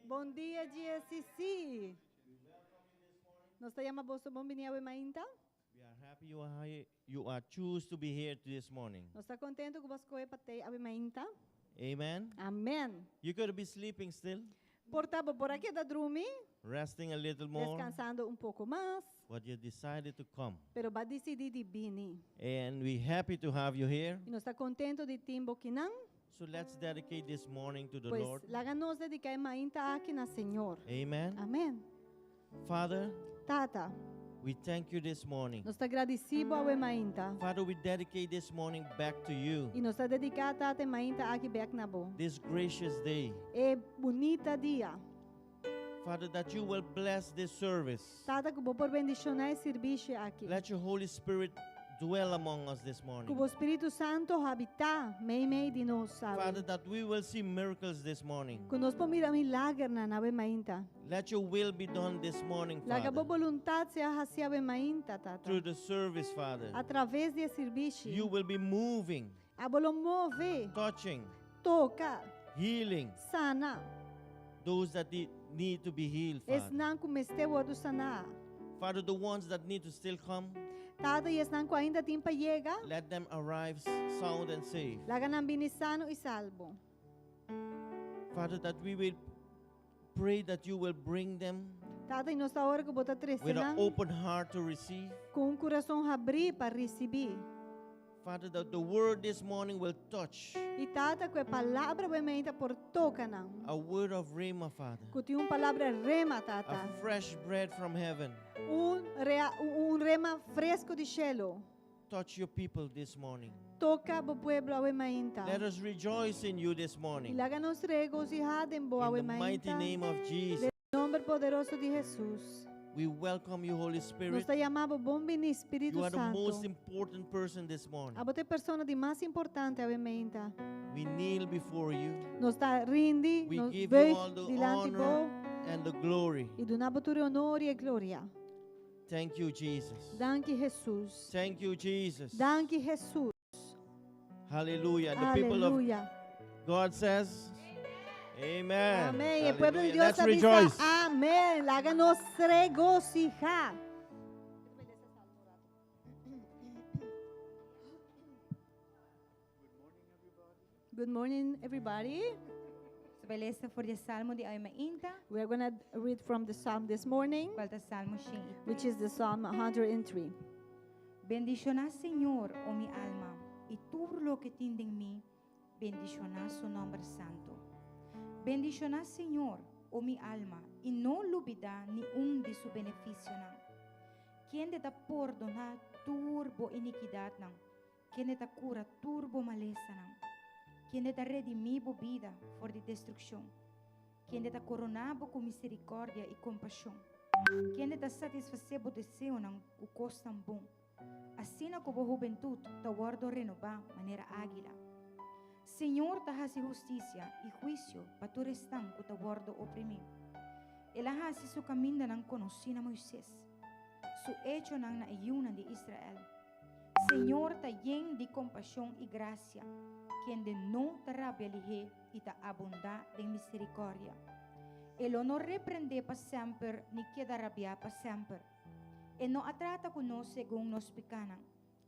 Bom dia, GSCC. Nós estamos a bom dia, mainta. We are happy you are choose to be here this morning. Nós está contento que você é patei a mainta. Amen. Amém. You could be sleeping still, Portava por aqui da dormir, resting a little more, descansando pouco mais, but you decided to come. pero ba decidi de vir. And we're happy to have you here. E nós está contento de timbo que não, So let's dedicate this morning to the pois Lord. laga nós dedicar mainta aqui na Senhor. Amen. Amém. Father, Tata, we thank you this morning. nós está agradecido a mainta. Father, we dedicate this morning back to you. E nós está dedicado a mainta aqui back na bo. This gracious day. É bonita dia. Father, that you will bless this service. Tata, que vou por bendicionar esse serviço aqui. Let your Holy Spirit dwell among us this Que morning. o Espírito Santo habitar meio de nós, sabe? Father, that we will see miracles this morning. Que nós podemos mirar milagre na nave mainta. Let your will be done this morning, Laga boa Father. vontade se hacia a mainta, tata. Through the service, Father. Através de serviço. You will be moving, A bolo move, touching, toca, healing sana. those that need to be healed, Es Father. não comeste o do sana. Father, the ones that need to still come, Tata, es não ainda tempo chega. let them arrive sound and safe. Laga nang binisano e salvo. Father, that we will pray that you will bring them Tata, e nós hora que bota três with an nang open heart to receive. com coração abrir para receber. Father, that the word this morning will touch. E tata, que a palavra mainta por toca não. A word of Rhema, Father. Que tem palavra rema, tata. A fresh bread from heaven. Rema fresco de cielo. Touch your people this morning. Toca o pueblo a mainta. Let us rejoice in you this E morning. laga nos regocijar em boa In the mighty mainta. name of Jesus, No nombre poderoso de Jesús. we welcome you, Holy Nos Spirit. te llamamos bom bem Espírito You are the Santo. most important person this morning. A bote persona de mais importante a mainta. We kneel before you Nos está rindi, We nos give veig you all the dilante bo honor and the glory. e donamos tu honor e glória. Thank you, Jesus. Danke Jesus. Thank you, Jesus. Danke Jesus. Hallelujah. And the people of Aleluya. God says, Amen. Amén. El pueblo de Hallelujah. Dios Let's avisa, rejoice. amén. Háganos regocijar. Good morning, everybody. Så vi läser för det salmo di ay mainta, We are going to read from the Psalm this morning, qual salmo siya. which is the Psalm 103. Bendicioná, Señor, o mi alma, y todo lo que tiene en mí, bendicioná su nombre santo. Bendicioná, Señor, o mi alma, y no olvida ni un de su beneficio. Quien te da perdonar turbo iniquidad, quien te da cura turbo maleza, quien te da redimir vida for de destrucción, quien te da coronado con misericordia y compasión, quien te da satisfacer o deseo o costan bom. Assim como a juventude ta guardo renovar maneira águila. Senhor ta hace justicia e juicio para tu restan que ta guardo oprimir. Ela hace su camino nan conocina Moisés, su hecho nan na ayuna de Israel. Senhor ta lleno de compasión y gracia, quien de no ta rabia lige y ta abunda de misericordia. Ele não reprende para sempre, ni queda rabia para sempre. E não atrata conosco segundo nos pecanan,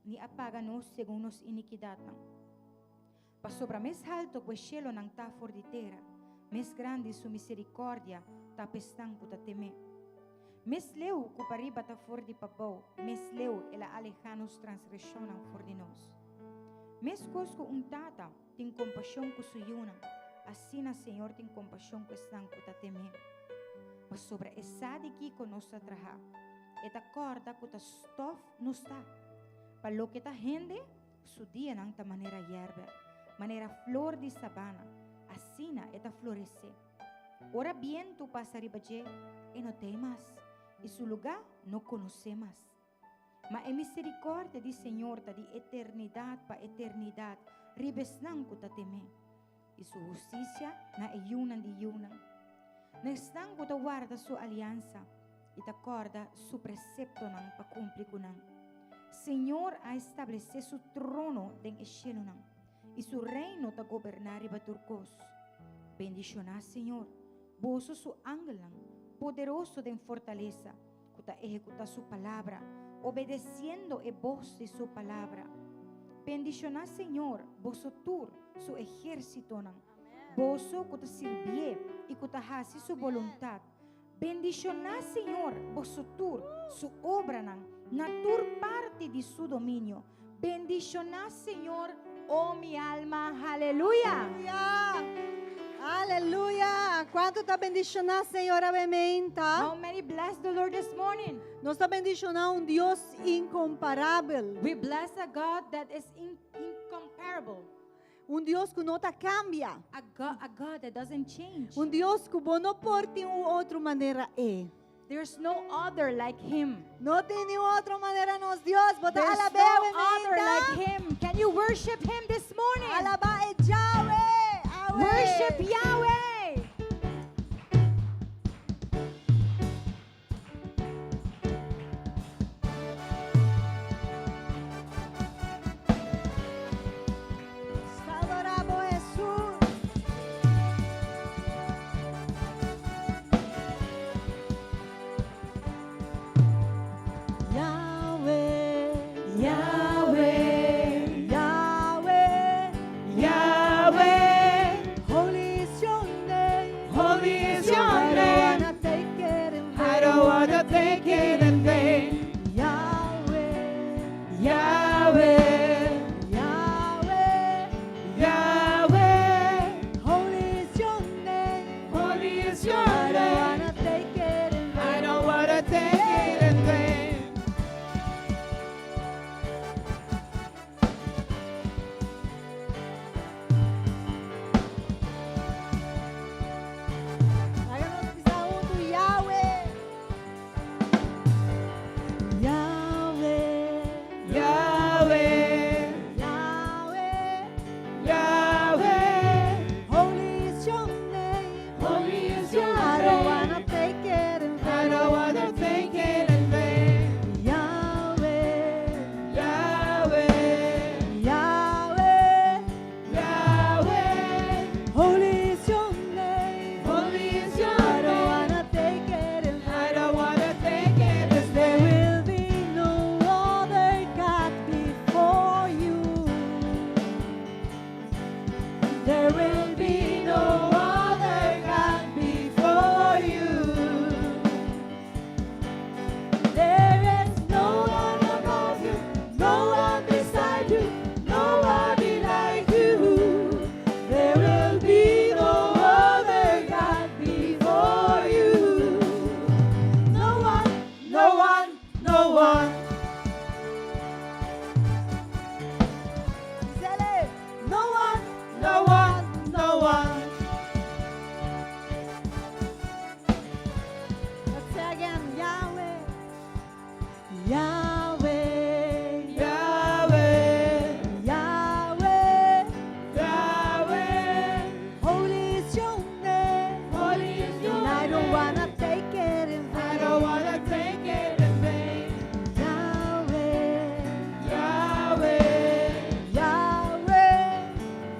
ni apaga-nos segundo nos iniquidatan. Pa sobra mais alto que o cielo não tá for de terra, mais grande su misericórdia tá pestan que tá teme. Mais leu que pariba tá for de pabau, mais leu ela aleja-nos transgressão não for de nós. Mais cosco tata tem compaixão com suyuna, assim na Senhor tem compaixão com estan que tá teme. Pa sobra essa de que conosco atraha. Eta corda que ta stof no está. Para lo que ta gente, su día nang ta manera hierba, manera flor de sabana, asina eta florece. Ora bien tu pasa ribaje, e no temas, y su lugar no conoce más. Ma e misericordia di Señor ta di eternidad pa eternidad, ribesnan que ta teme, y su justicia na ayunan di yunan. Na estang que ta guarda su alianza, e te acorda su precepto nan pa cumplir con nan. Señor ha establecido su trono en el cielo nan, y su reino ta gobernar y baturcos. Bendicioná, Señor, Vos sos su ángel, poderoso de fortaleza, que ejecuta su palabra, obedeciendo a voz de su palabra. Bendicioná, Señor, vosotros, su ejército, vos que te sirvió y que te hace su voluntad. Bendicioná, Señor, vosotros, su obra, na tur parte de su dominio. Bendicioná, Señor, oh mi alma, aleluya. Aleluia! Quanto está bendicionando, Senhor, amém, tá? How many bless the Lord this morning? Nós está bendicionando Deus incomparável. We bless a God that is incomparable. Deus que não cambia. A God that doesn't change. Deus que não pode outra maneira There's no other like Him. Não tem nenhuma outra maneira nós Deus. Bota There's alabé, no other like Him. Can you worship Him this morning? Alabá é Yahweh. Worship Yahweh. Adoramos Jesús. Yahweh, Yahweh, Yahweh, Yahweh. holy is your name. Holy is your I name. don't wanna take it in vain. I don't wanna take it in vain. Yahweh, Yahweh, Yahweh, Yahweh. holy is your name. Holy is your I don't name. wanna take it in vain. I don't wanna take it in vain. Háganos quizá juntos, Yahweh. Yahweh, Yahweh, Yahweh, Yahweh. holy is your name. Holy is your I don't name. wanna take it in vain. I don't wanna take it in vain. Yahweh, Yahweh, Yahweh, Yahweh. holy is your name. Holy is your I don't name. wanna take it in vain. I don't wanna take it in There vain. will be no other God before you. There will be no other God before you. There is no one above you, no one beside you, nobody like you. There will be no other God before you. No one, no one, no one. Zele, no one, no one, no one. Let's say again, Yahweh, Yahweh, Yahweh, Yahweh. Yahweh. Holy is your name. Holy is your And I don't name. wanna take it in vain. I don't wanna take it in vain. Yahweh, Yahweh, Yahweh.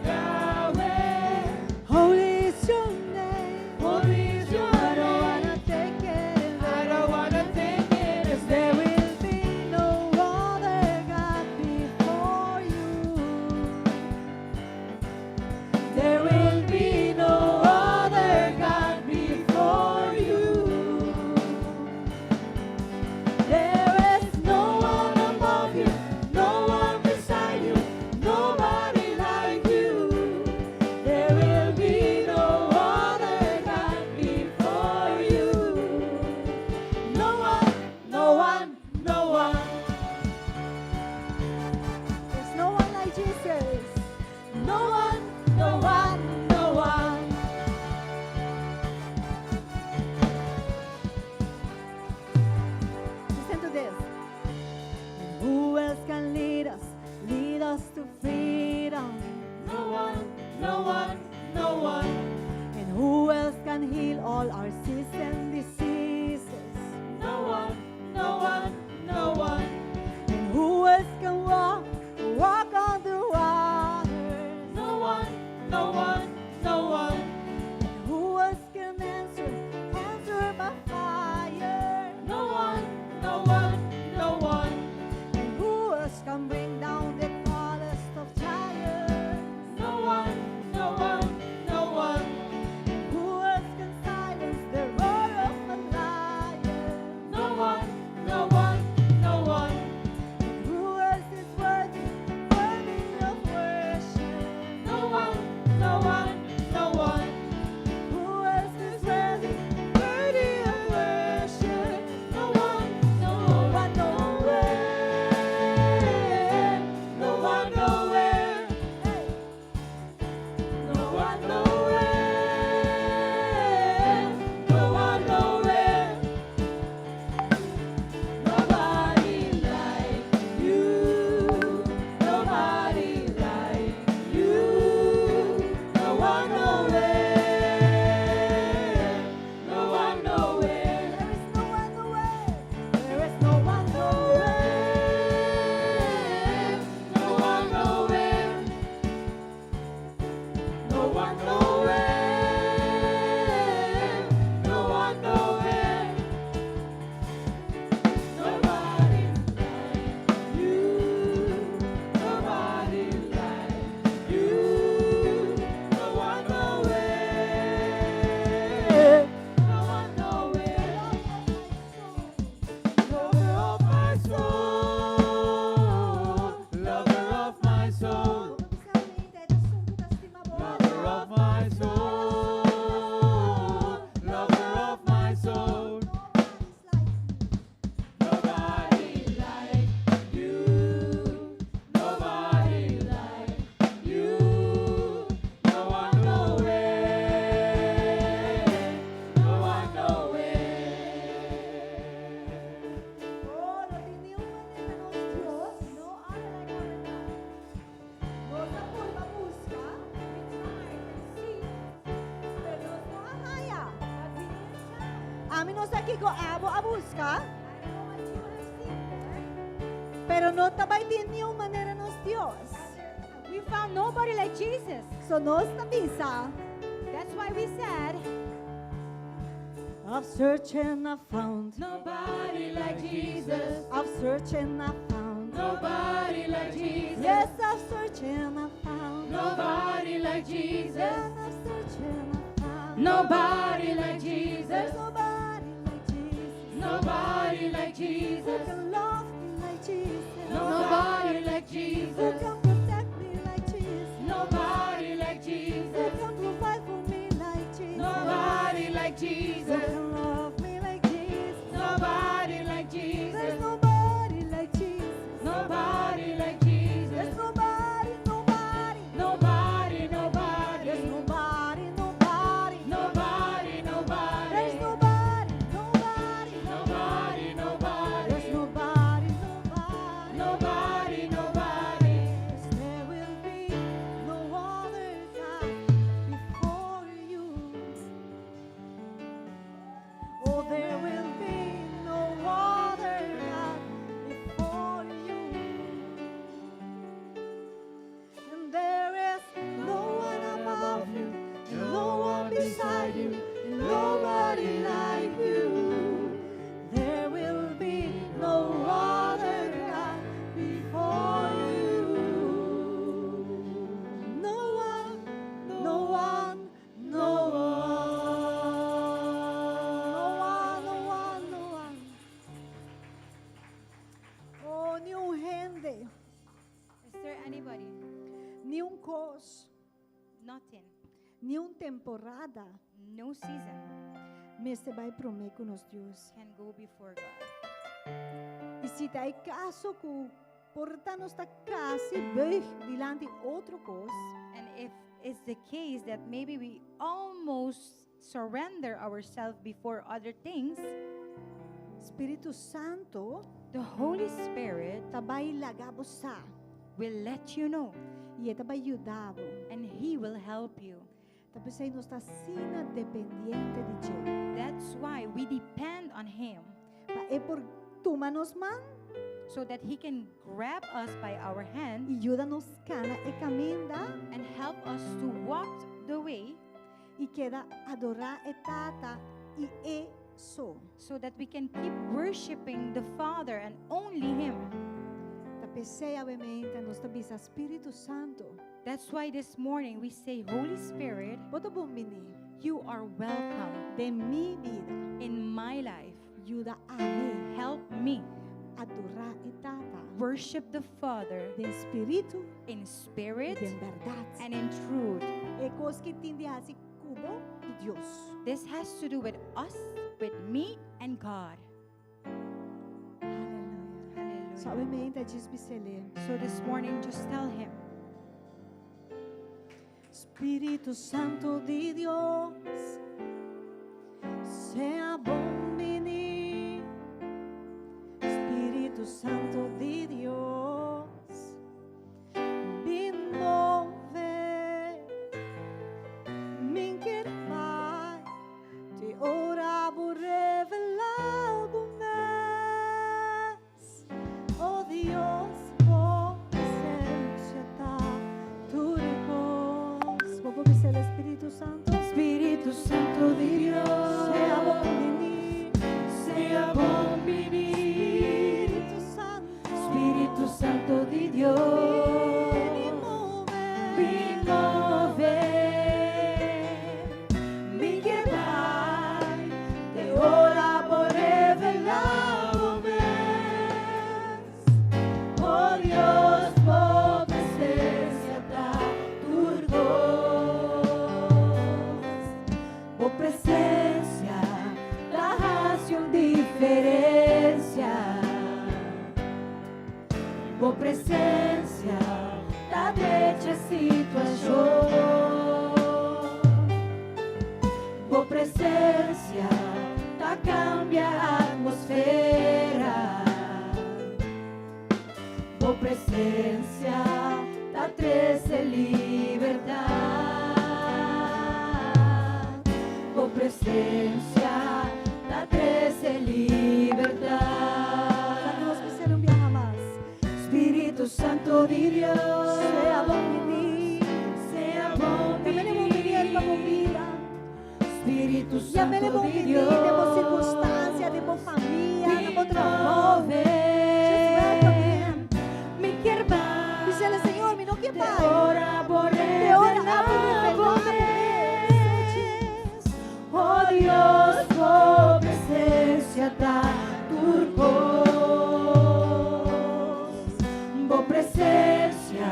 Yahweh. Holy is your name. Holy is your I don't name. wanna take it in I vain. don't wanna take it in There vain. will be kiko abo abuska. Pero no tabay din yung manera nos Dios. We found nobody like Jesus. So nos nabisa. That's why we said, I've searched and I found. nobody like Jesus. I've searched and I found. Nobody like Jesus. Yes, I've searched and I found. Nobody like Jesus. Yes, I've searched and I found. Nobody like Jesus. There's nobody like Jesus. Nobody like Who Jesus. can love me like Jesus? Nobody like Who Jesus. can protect me like Jesus? Nobody like Who Jesus. can provide for me like Jesus? Nobody like Who Jesus. can love me like Jesus? Nobody like There's Jesus. nobody like Jesus. Nobody like There's Jesus. nobody, nobody. Nobody, There's nobody. nobody, nobody. Nobody, There's nobody. nobody, nobody. Nobody, There's nobody. nobody, nobody. Nobody, nobody. There will be no other God before you. Oh, there will be no other God before you. And there is no one above you, and no one beside you, and nobody like you. There will be no other God before you. No one, no one, no one. No one, no one. Oh, ni un gente, Is there anybody? ni un cos, Nothing. ni un temporada No season me se vai prometer con os Dios. can go before God. E se tá caso que porta nossa casa bem dilante outro cos, And if it's the case that maybe we almost surrender ourselves before other things, Espírito Santo the Holy Spirit vai lagabo sa will let you know e ele vai ajudar-vos. and He will help you. Talvez aí nós está sina dependente de Deus. That's why we depend on Him É por toma nos man so that He can grab us by our hand e ajuda-nos cana e caminha and help us to walk the way e queda adorar e tata e eso. so that we can keep worshiping the Father and only Him. Tapesei obviamente nos tabisa Espírito Santo. That's why this morning we say, Holy Spirit, Bota bom menino you are welcome de mi vida. in my life. Ajuda a mim Help me adorar e tata worship the Father de espírito in e spirit de verdade. and in truth. É coisa que tende a ser cubo e Deus. This has to do with us, with me and God. Aleluia. Hallelujah. Suavemente diz Bicelê. So this morning, just tell Him, Espírito Santo de Deus, sea bom venir. Espírito Santo de Deus, me mover, me quer mais, te ora por revelar o mais. Oh Deus, vos presencia está turcos. Vou obedecer ao Espírito Santo. Espíritu Santo de Dios, Sea bom venir. sea bom venir. Espírito Santo. Espíritu Santo de Dios, Me mover. me mover, me quedar, te ora por revelar o mes. Oh Dios, por presencia da turgos, por presencia da ración diferencia. Por presencia da dicha situación. Por presencia da cambia a atmosfera. Por presencia da trece liberdad. Por presencia da trece Santo de Dios, Sea bom em mim. sea bom Também é bom vir alma bom vida. Espírito Já me Santo levou de em mim, Dios, demo circunstância, demo família, demo trabalho. ven, Just welcome him. mi hermano, Dizendo, Senhor, me não que te pai. ora por Te ora, abre oh Dios, por presencia da turcos, por presencia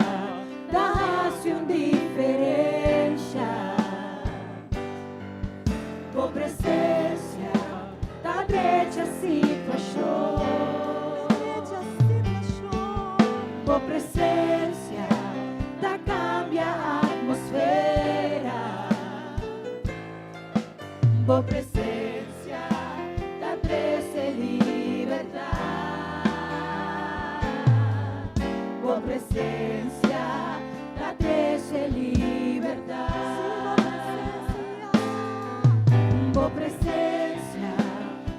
da acción diferencia, por presencia da brecha situación, por presencia da cambia a atmosfera, por presencia da trece libertad, por presencia da trece libertad, por presencia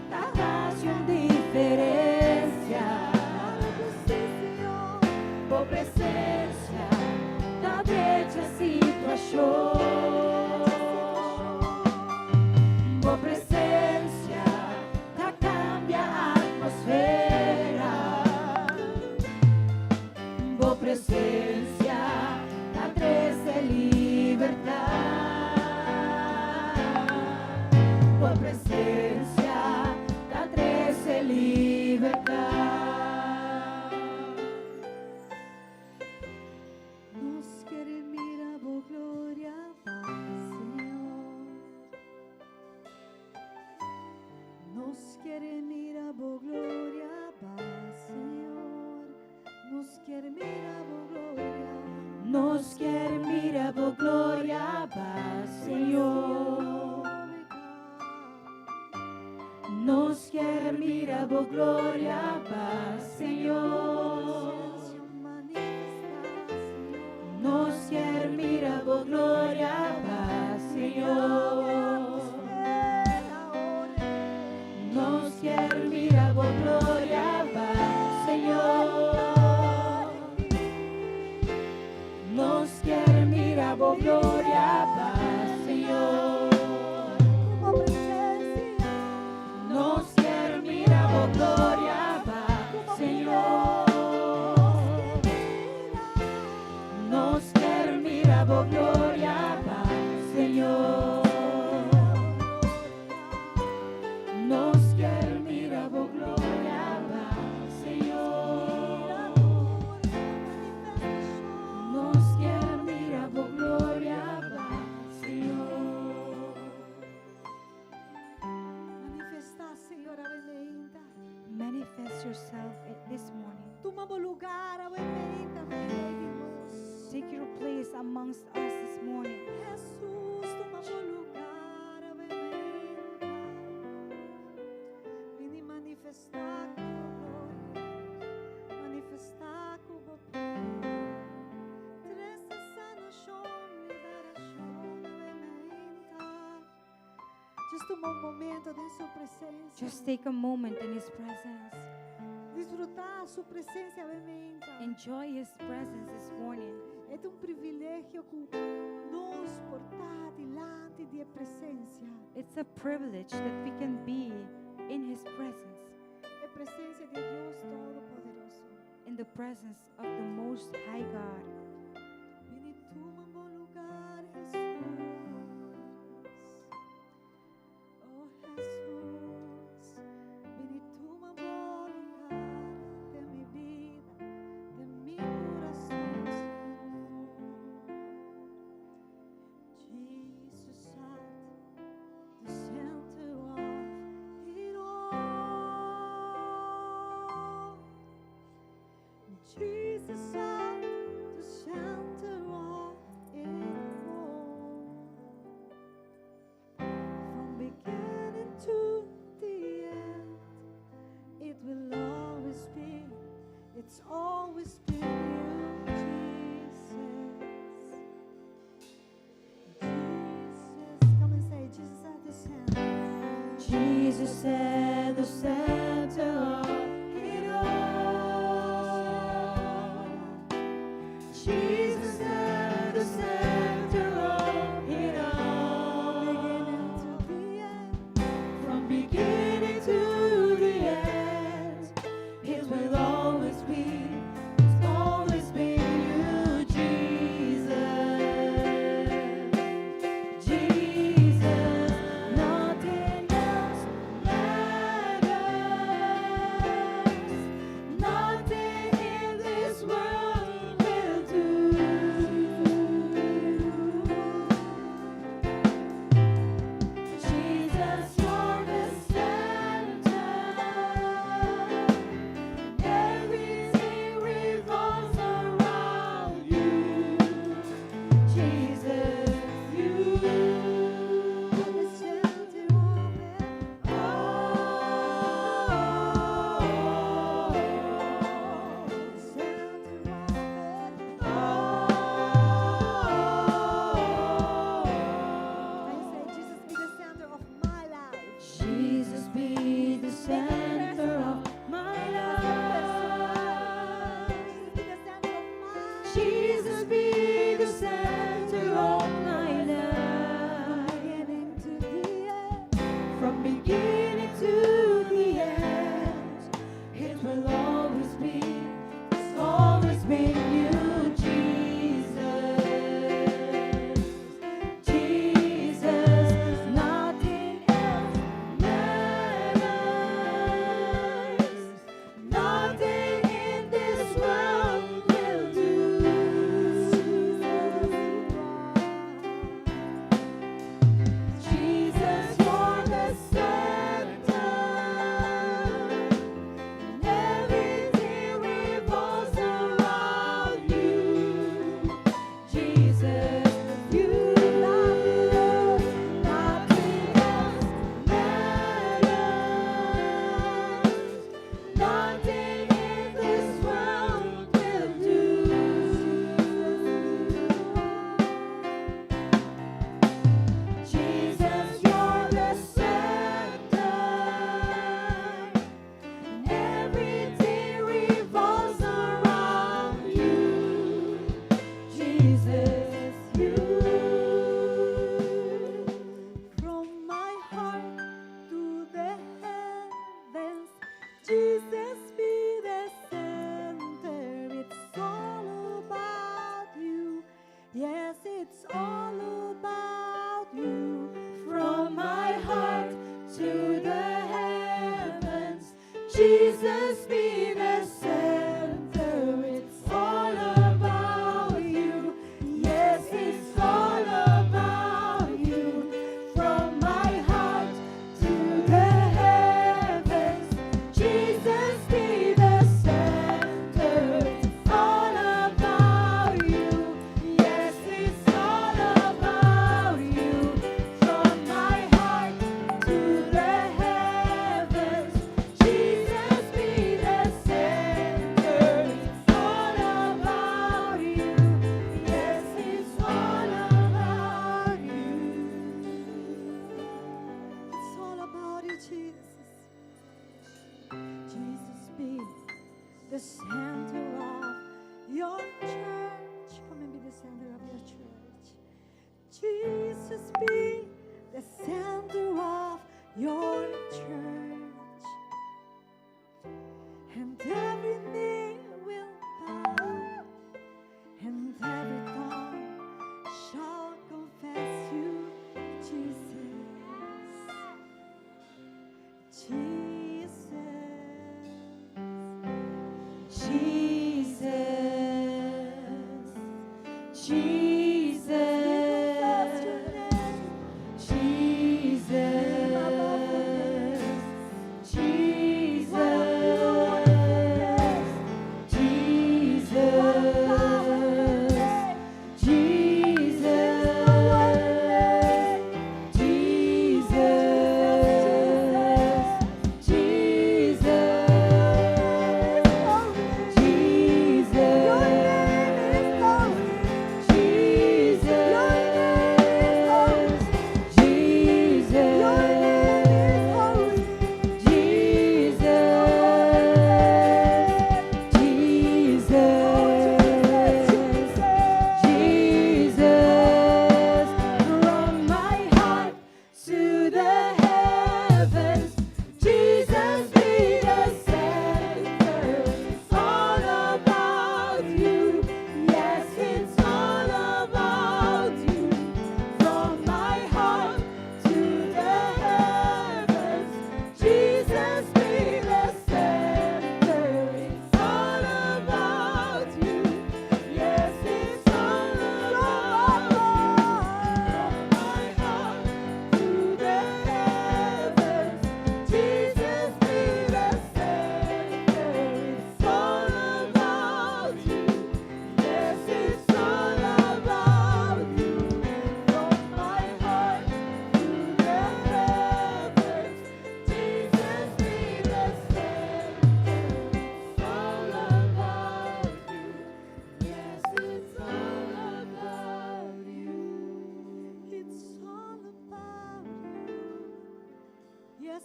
da canción diferencia, por presencia da brecha situación, por presencia da cambia a atmosfera, por presencia da trece libertad, por presencia da trece libertad. Nos quer mirar por glória, paz, Senhor. Nos quer mirar por glória, paz, Senhor. Nos quer mirar por glória. Nos quiere mira por gloria, paz, Señor. Nos quiere mira por gloria, paz, Señor. Nos quiere mira por gloria, paz, Señor. Nos quiere mira por gloria, paz, Señor. Nos quiere mira por gloria, paz, Señor. Nos quiere mira por gloria, paz, Señor. Nos quiere mira por gloria, paz, Señor. Nos quiere mira por gloria, paz, Señor. Nos quiere mira por gloria, paz, Señor. Manifestar, Senhor, a veementa. Manifest yourself this morning. Toma o lugar, a veementa, Deus. Take your place amongst us this morning. Jesus, toma o lugar, a veementa. Vini manifestar com glória, manifestar com poder. Tresta sanação, liberação, a veementa. Just toma momento de sua presença. Just take a moment in His presence. Desfrutar sua presença, a veementa. Enjoy His presence this morning. É privilégio que nos portar diante de presença. It's a privilege that we can be in His presence, É presença de Deus Todo-Poderoso. in the presence of the Most High God. Vem e toma bom lugar, Jesus. Oh, Jesus. Vem e toma bom lugar de minha vida, de meu coração, Senhor. Jesus, at the center of it all. Jesus, at the center of it all. From beginning to the end, it will always be, it's always been you, Jesus. Jesus, come and say, Jesus at the center. Jesus at the center of it all. the center of your church. Come and be the center of your church. Jesus, be the center of your church. And every knee will bow, and every tongue shall confess you, Jesus. Jesus. Jesus, Jesus,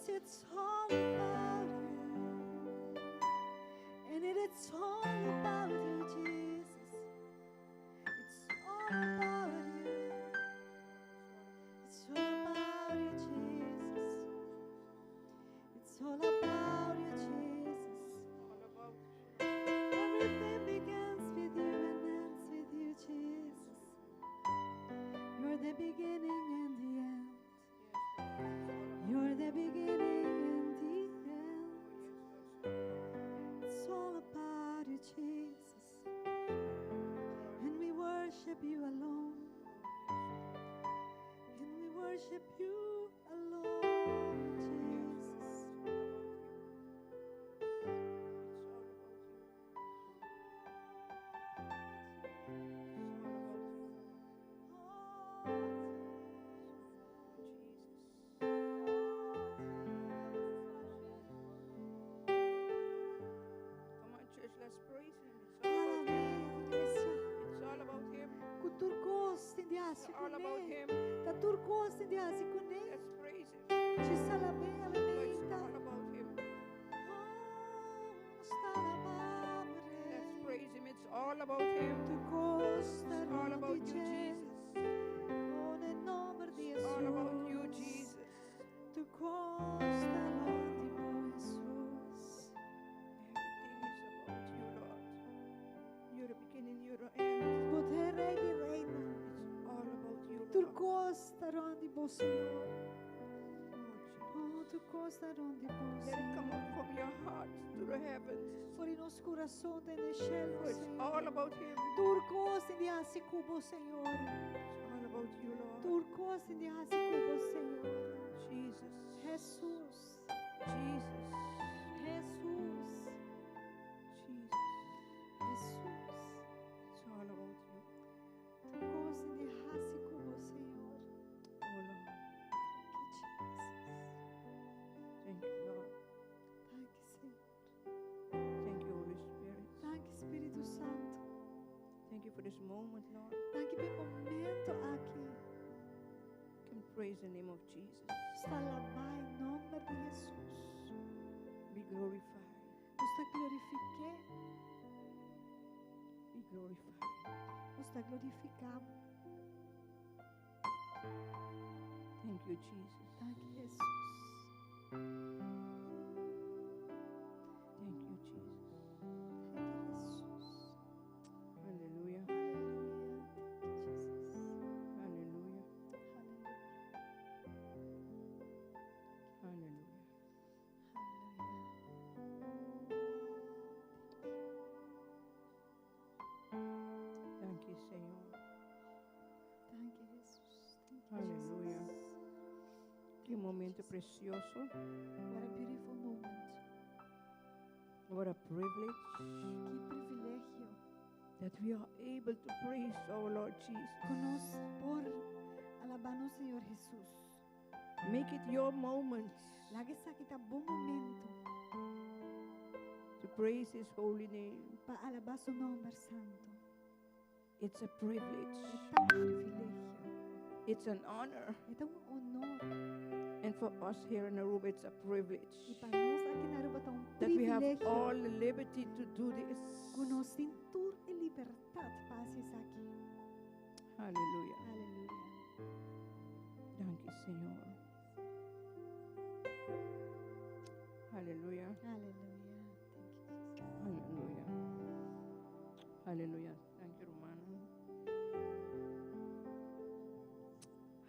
it's all about you. And it's all about you, Jesus. It's all about you. It's all about you, Jesus. It's all about you, Jesus. Everything begins with you and ends with you, Jesus. You're the beginning and the end. You're the beginning and the end. It's all about you, Jesus. And we worship you alone. And we worship you alone, Jesus. Come on, church, let's praise Him. It's all about Him. Cu turcos indiasi It's all about kune. Him. Ta turcos indiasi kune. Let's praise Him. Ci salabe It's alementa. all about Him. Let's praise Him. It's all about Him. It's all about you, Jesus. Oh, nel nome di It's all about you, Jesus. Tu costa l'ottimo Jesus. Everything is about you, Lord. You're the beginning, you're the end. Poter rei di reina. It's all about you, Tu Lord. costa l'ottimo Signore. Oh, Oh, tu costa l'ottimo Jesus. Let it come Signore. out from your heart to the heavens. Fuori nos coração tem no cielo, For it's Senhor. all about Him. Tu costa di asi cubo, Senhor. It's all about you, Lord. Tu costa di asi cubo, Senhor. Jesus. Jesus. Jesus. Jesus. Jesus. Jesus. It's all about you. Tu costa di asi cubo, Senhor. Oh, Lord. Thank Thank you, Jesus. you, Lord. Thank you, Senhor. Thank you, Holy Spirit. Thank you, Espírito Santo. Thank you for this moment, Lord. Thank you pelo momento aqui. Can praise the name of Jesus. Está lá, vai, em nome de Jesus. Be glorified. Nos te glorifiqué, Be glorified. nos te glorificamos. Thank you, Jesus. Thank you, Jesús. Thank you, Jesus. Thank you, Jesús. Hallelujah. Hallelujah. Hallelujah. Hallelujah. Thank you, Señor. Thank you, Jesús. Thank you, Hallelujah. Jesus. Qué momento precioso. What a beautiful moment. What a privilege Qué privilegio that we are able to praise our Lord Jesus. conos por alabarnos, Señor Jesús. Make it your moment Lagi sa kita bom momento to praise His holy name. para alabar su nombre santo. It's a privilege. É tão privilegio. It's an honor. É tão honor. And for us here in Aruba, it's a E privilege para nós aqui na Aruba tá that we have privilégio. all the liberty to do this. Conosco tour e liberdade para ser aqui. Hallelujah. Aleluia. Thank you, Señor. Hallelujah. Aleluia. Thank you, Jesus. Hallelujah. Hallelujah. Thank you, Romana.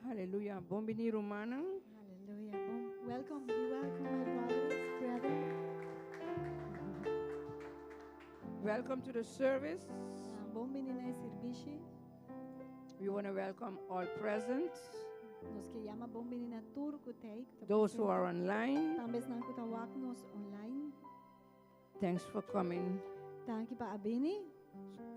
Hallelujah. Bombini Romana. Hallelujah. Welcome, be welcome, my brothers, brother. Welcome to the service. Bom menino é serviço. We want to welcome all present, Nos que chama bom menina turco tei. those who are online. Também não que tawag nos online. Thanks for coming Tanki pa abini.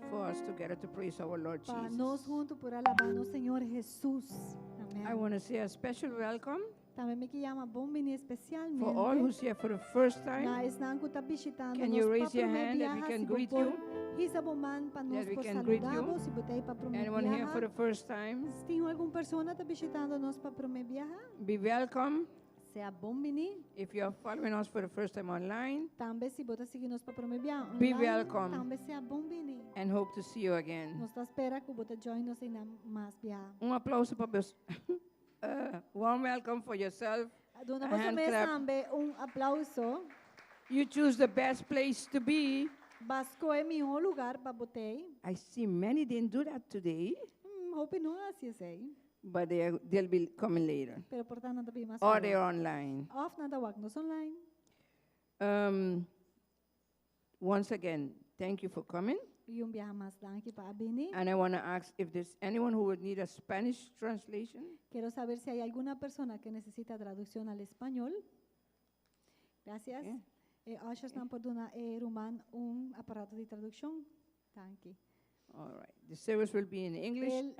for us together to praise our Lord Pa nós Jesus. junto por alabar no Senhor Jesus. I Amém. want to say a special welcome Também me que chama bom menino especialmente. for all who's here for the first time. Nais nang ko ta bisitando Can nos you raise your pa hand that we promebiaha can si greet bopor. you? Hisa boman pa nos That we por can greet you? saludabo si botei pa Anyone here for the promebiaha. first time? Se tem alguma pessoa tá visitando nos pa promebiaha, Be welcome. seja bom menino. If you are following us for the first time online, Também se bota seguir nos pa promebiaha Be online, welcome. também seja bom menino. and hope to see you again. Nós tá espera que bota join nos em mais biaha. Aplauso para você. Warm welcome for yourself. Dona A você hand me clap. também aplauso. You choose the best place to be. Basco é meu lugar para botei. I see many didn't do that today, Hope não assim sei. but they'll be coming later. Pero portanto também mais. Or they're online. Off na tawag nos online. Once again, thank you for coming. Yung biyaha mas danki pa abini. And I want to ask if there's anyone who would need a Spanish translation. Quiero saber si hay alguna persona que necesita traducción al español. Gracias. Okay. Ushers não pode dar Roman aparato de tradução. Thank you. All right. The service will be in English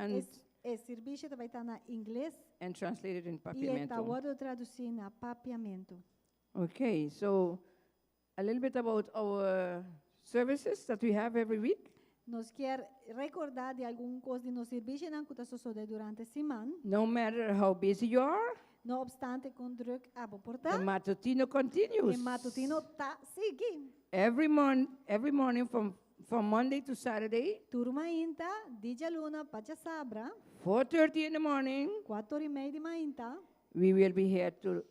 Serviço vai estar na inglês and translated in e Papiamento. está traduzir na papiamento. Okay, so a little bit about our services that we have every week. Nos quer recordar de algum coisa de nos serviço não que está sucedendo durante a semana. No matter how busy you are, No obstante, com druk a the portar. matutino continues. E matutino tá seguindo. Every morning from Monday to Saturday, Turma inta, dia luna, pacha sabra, 4:30 in the morning, 4:30 de manhã. we will be here to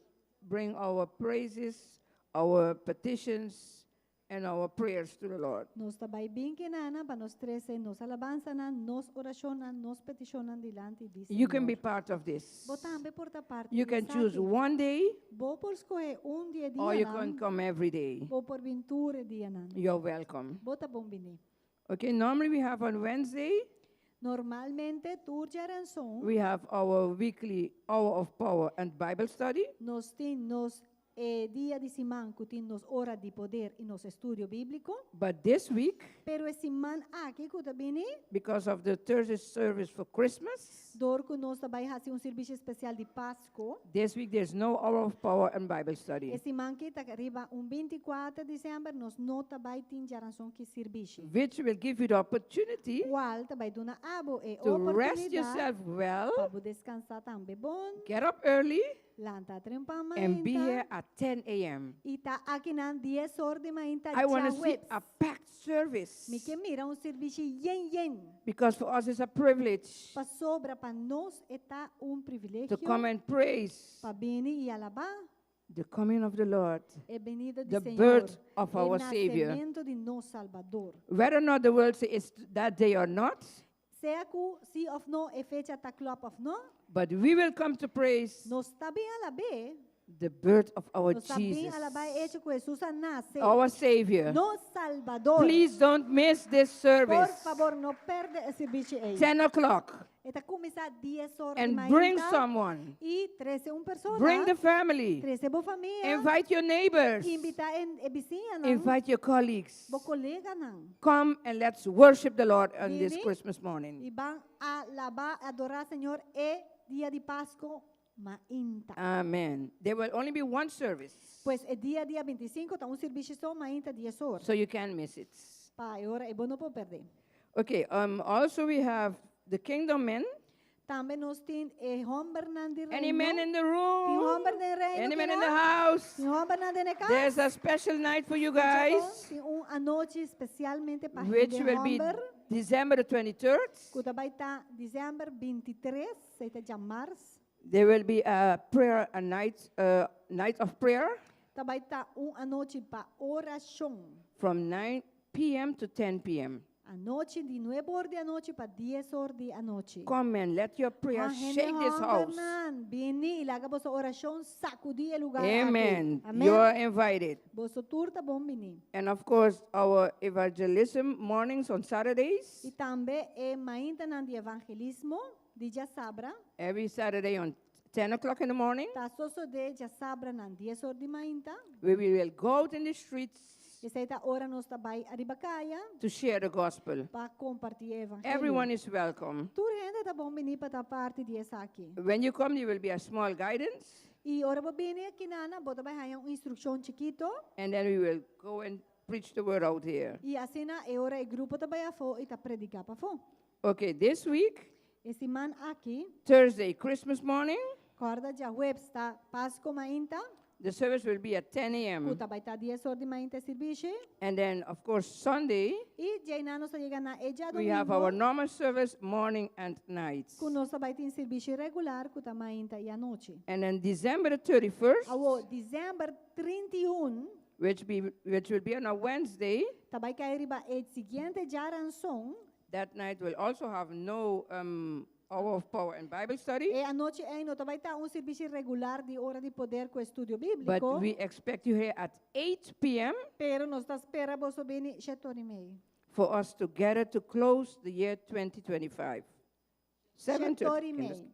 bring our praises, our petitions, and our prayers to the Lord. Nos tabay bem que nana, pa nos trece, nos alabanza na, nos oracionan, nos peticionan delante de You can Señor. be part of this. Botambe porta parte. You can choose one day, Bo por escoger dia or you nan, can come every day. bo por ventura dia nan. You're welcome. Bota bom bini. Okay, normally we have on Wednesday, Normalmente, tur jaranson, we have our weekly hour of power and Bible study. nos tin nos dia de semana que tin nos hora de poder e nos estudio bíblico, But this week, pero esse semana aqui que tá bini, because of the Thursday service for Christmas, dor que nos tabay hasi serviço especial de Páscoa. this week there's no hour of power and Bible study, Esse manque tá arriba 24 de dezembro nos nota vai tin jaranson que serviço. which will give you the opportunity Qual tá vai dona abo e to rest oportunidade yourself well, para descansar também bom, get up early, Lanta trempa and be here mainta. at 10 a.m. Ita akinan 10 or di mainta I want to see webs. a packed service Mi que mira un servicio yen. because for us it's a privilege Pa sobra pa nos eta un to privilegio. come and praise Pa bini y alabar. the coming of the Lord, E venida di the Señor. birth of El our Savior. nacimiento di nos Salvador. Whether or not the world says it's that day or not, Sea ku si of no e fecha ta klop of no. but we will come to praise Nos tabi alabe. the birth of our Nos tabi Jesus, alabe hecho que Jesús nace. our Savior. No Salvador. Please don't miss this Por service. favor, no perde el servicio ahí. 10 o'clock. Esta comienza 10 horas And de bring mañana someone. y 13 un persona. Bring the family. 13 bo familia. Invite your neighbors. Invita en vizinha não. Invite your colleagues. Bo colega não. Come and let's worship the Lord on this Vini. Christmas morning. E vão alabar, adorar Senhor e dia de Páscoa mainta. Amen. There will only be one service, Pois é dia 25, tá um serviço só mainta 10 horas. so you can't miss it. Pa, agora é bom não pode perder. Okay, also we have the kingdom men. Também nós temos Juan Bernardo de Any men in the Tem Juan room? Bernardo de Any men in Reino. the house? Tem Juan Bernardo de casa. There's a special night for you guys, Tem uma noite especialmente para which de will be Humber. December the 23rd. Que vai estar dezembro 23, seita de março. There will be a prayer, a night of prayer Vai estar uma noite para oração. from 9 p.m. to 10 p.m. A noite de 9 horas da noite para 10 horas da noite. Come and let your prayer shake this house. Bini, ilaga bo sa oração, sacudi o lugar. Amen. Aqui. You are invited. Bo sa turta bom bini. And of course, our evangelism mornings on Saturdays, E também é mainta nan de evangelismo de Jasabra. every Saturday on 10 o'clock in the morning, Ta soso de Jasabra nan 10 horas de mainta. where we will go out in the streets E seita ora nos tabay aribakaya to share the gospel. para compartilhar evangelho. Everyone is welcome. Tur gente tá bom bini para parte de essa aqui. When you come, there will be a small guidance, E ora bo bini aqui nana, bota vai hayang instrução chiquito. and then we will go and preach the word out here. E assim na e ora e grupo tabay afo e ta predicar pa fo. Okay, this week, Esse man aqui, Thursday, Christmas morning, corda já web está Páscoa mainta. the service will be at 10 a.m. Puta vai estar 10 horas de mainta serviço. And then, of course, Sunday, E já nano sa chega na eja we have our domingo. normal service morning and night. Kunosa vai ter serviço regular kuta mainta e a noite. And then December the 31st, Awo, dezembro 31, which will be on a Wednesday, tabay kay riba e seguinte jaran song. that night will also have no hour of power and Bible study. E a noite é no tabay ta un serviço regular de hora de poder com estudio But bíblico. we expect you here at 8 p.m. Pero nos ta espera boso beni 7:30. for us to gather to close the year 2025. 7:30.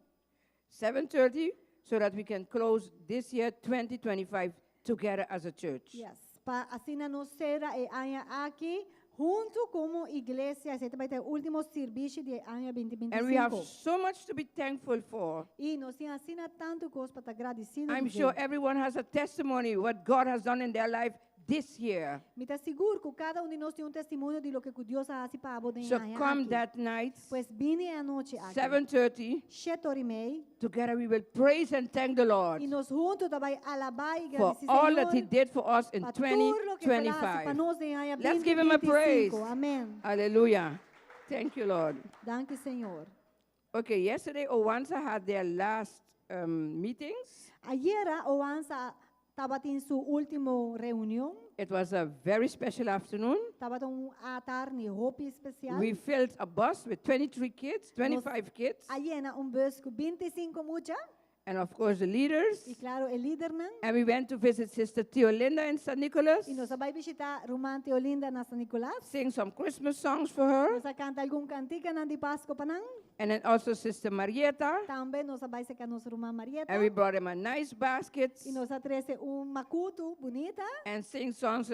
7:30, so that we can close this year 2025 together as a church. Yes. Pa assim na nos será e anha aqui junto como igreja, esse vai ter o último serviço de anha 2025. And we have so much to be thankful for. E nós temos assim tanto coisa para agradecido. I'm sure everyone has a testimony what God has done in their life this year. Me está seguro que cada de nós tem testemunho de lo que Deus ha feito para aboden So come that night, Pues vine a noite aqui. 7:30, 7:30. together we will praise and thank the Lord E nós juntos também alabar e for agradecer all that He Senhor did for us in para tudo lo que falasse para 2025. nós em anha Let's give Him a 2025. praise. Amém. Hallelujah. Thank you, Lord. Danke, Senhor. Okay, yesterday Owansa had their last meetings. Ayer o Ansa estava em sua última reunião. It was a very special afternoon. Estava tarde roupa especial. We filled a bus with 23 kids, 25 kids, Ayer bus com 25 mucha. and of course the leaders. E claro, o líder não. And we went to visit Sister Theolinda in St. Nicholas, E nós vai visitar Romante Olinda na San Nicolás. sing some Christmas songs for her, Nós canta algum cantiga na de Páscoa pa nang. and then also Sister Marietta. Também nós vai se nos Romã Marieta. And we brought them a nice basket E nós atrese macuto bonita. and sing songs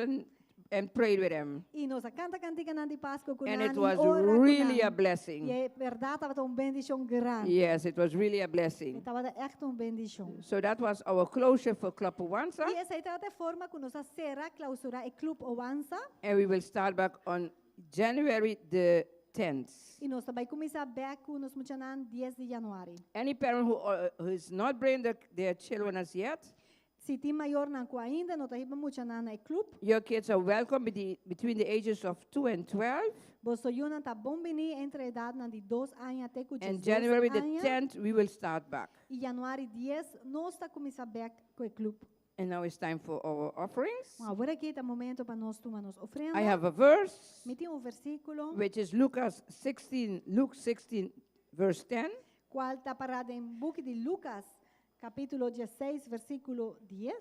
and prayed with them. E nós canta cantiga na de Páscoa com And nani, it was ora com really a nani. blessing. E é verdade, estava bendição grande. Yes, it was really a blessing. Estava echt bendição. So that was our closure for Club Owansa, E essa é a forma que nós será clausura e Club Owansa. and we will start back on January the 10th. E nós também começar beco nos muchanan 10 de januário. Any parent who is not bringing their children as yet, Se tem maior não ainda, não tá riba muchanan na club. your kids are welcome between the ages of 2 and 12. Bosto yun tá bom bini entre edad na de 2 anos até com And January the 10. 10th, we will start back. E januário 10, nós tá começar beco com o club. And now it's time for our offerings. Agora aqui tá momento para nós tomar nos ofrenda. I have a verse, Me tem versículo which is Luke 16, verse 10. qual tá parado em book de Lucas, capítulo 16, versículo 10.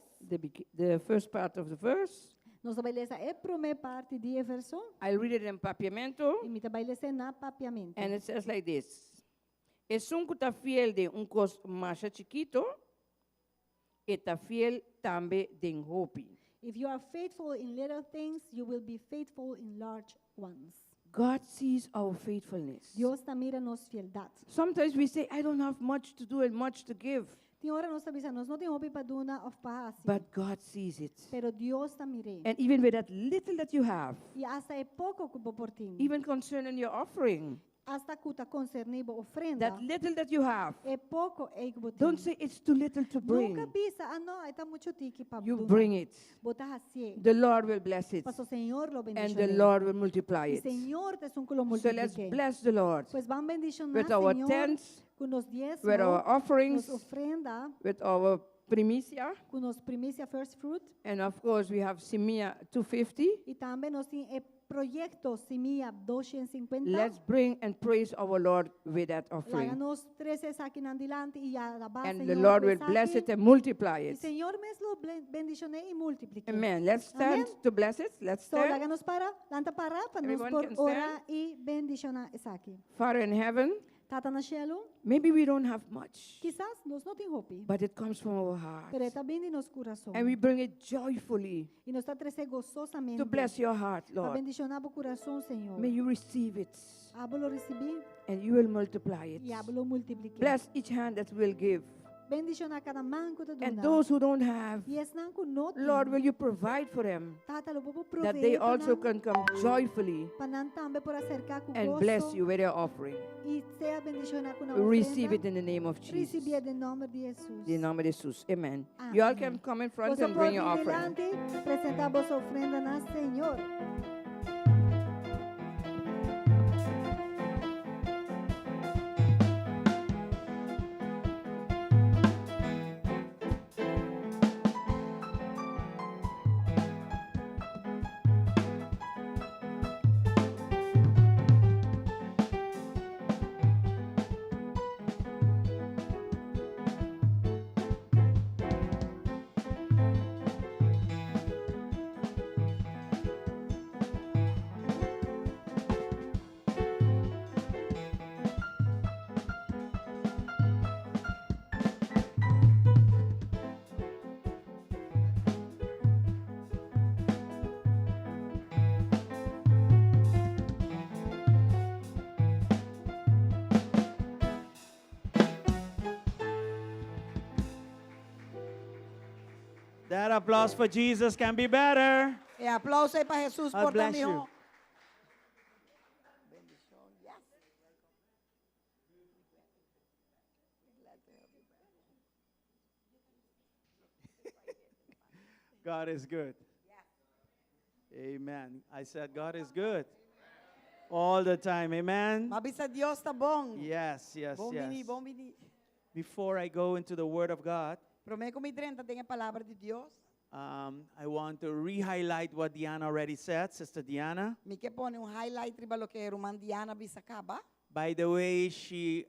The first part of the verse. Nós vai ler a primeira parte de verso I'll read it in Papiamento. e me vai ler na papiamento. And it says like this. Es un tá fiel de un cos más chiquito, está fiel también de un hopi. If you are faithful in little things, you will be faithful in large ones. God sees our faithfulness. Dios ta mira nos fieldad. Sometimes we say, I don't have much to do and much to give. Tem hora nós sabemos, nós não tem hobby para duna of paz. But God sees it. Pero Dios ta mire. And even with that little that you have, E hasta é pouco que por ti. even concerning your offering, Hasta que ta concerne bo ofrenda. that little that you have, É pouco é que botin. don't say it's too little to bring. Nunca pisa, não, está muito tiki para You bring it. Botar assim. The Lord will bless it. Para o Senhor lo And bendicionar. the Lord will multiply E it. Senhor te son que lo So let's multiplique. bless the Lord Pues van bendicionar, with our Senhor, tents, com nos diezmos, with our nos offerings, ofrenda, with our primicia. com nos primícia first fruit. And of course, we have Simia 250. E também nós temos projeto Semilla 250. Let's bring and praise our Lord with that Laga offering. nos 13 aqui na dilante e alabar And Senhor. the Lord will pues bless aqui. it and multiply E it. Senhor mesmo bendicione e multiplique. Amen. Let's stand Amen. to bless it. Let's So, stand. laga nos para, lanta para nos Everyone por can stand. orar e bendicionar essa aqui. Father in heaven, Tata na cielo, maybe we don't have much, quizás nós não tem roupa, but it comes from our heart. pero está bem de nos coração. And we bring it joyfully E nos está trazer gozosamente. to bless your heart, Para Lord. bendicionar o coração, Senhor. May you receive it Hablo recebi and you will multiply it. e hablo multiplique. Bless each hand that will give. Bendicionar cada manco de And dona. those who don't have, E es nanco não tem. Lord, will you provide for them Tata lo popo that they proveer also can come joyfully panan tambe por acercar com and gozo bless you with their offering. e sea bendicionar com a Receive it ofrenda. in the name of Jesus. Recibir em nome de Jesus. In nome de Jesus. Amen. Amen. You all can come in front Você and pode bring your ir offering. delante, apresentar vossa ofrenda na Senhor. That applause for Jesus can be better. Aplauso aí para Jesus God por bless também. you. God is good. Amen. I said God is good. All the time. Amen. Mabisa Dios tá bom. Yes, yes, Bom yes. mini, bom mini. Before I go into the Word of God, Prometo que 30 tem a palavra de Deus. I want to re-highlight what Diana already said, Sister Diana. Me que pone highlight riba lo que Romandiana bisacaba. By the way, she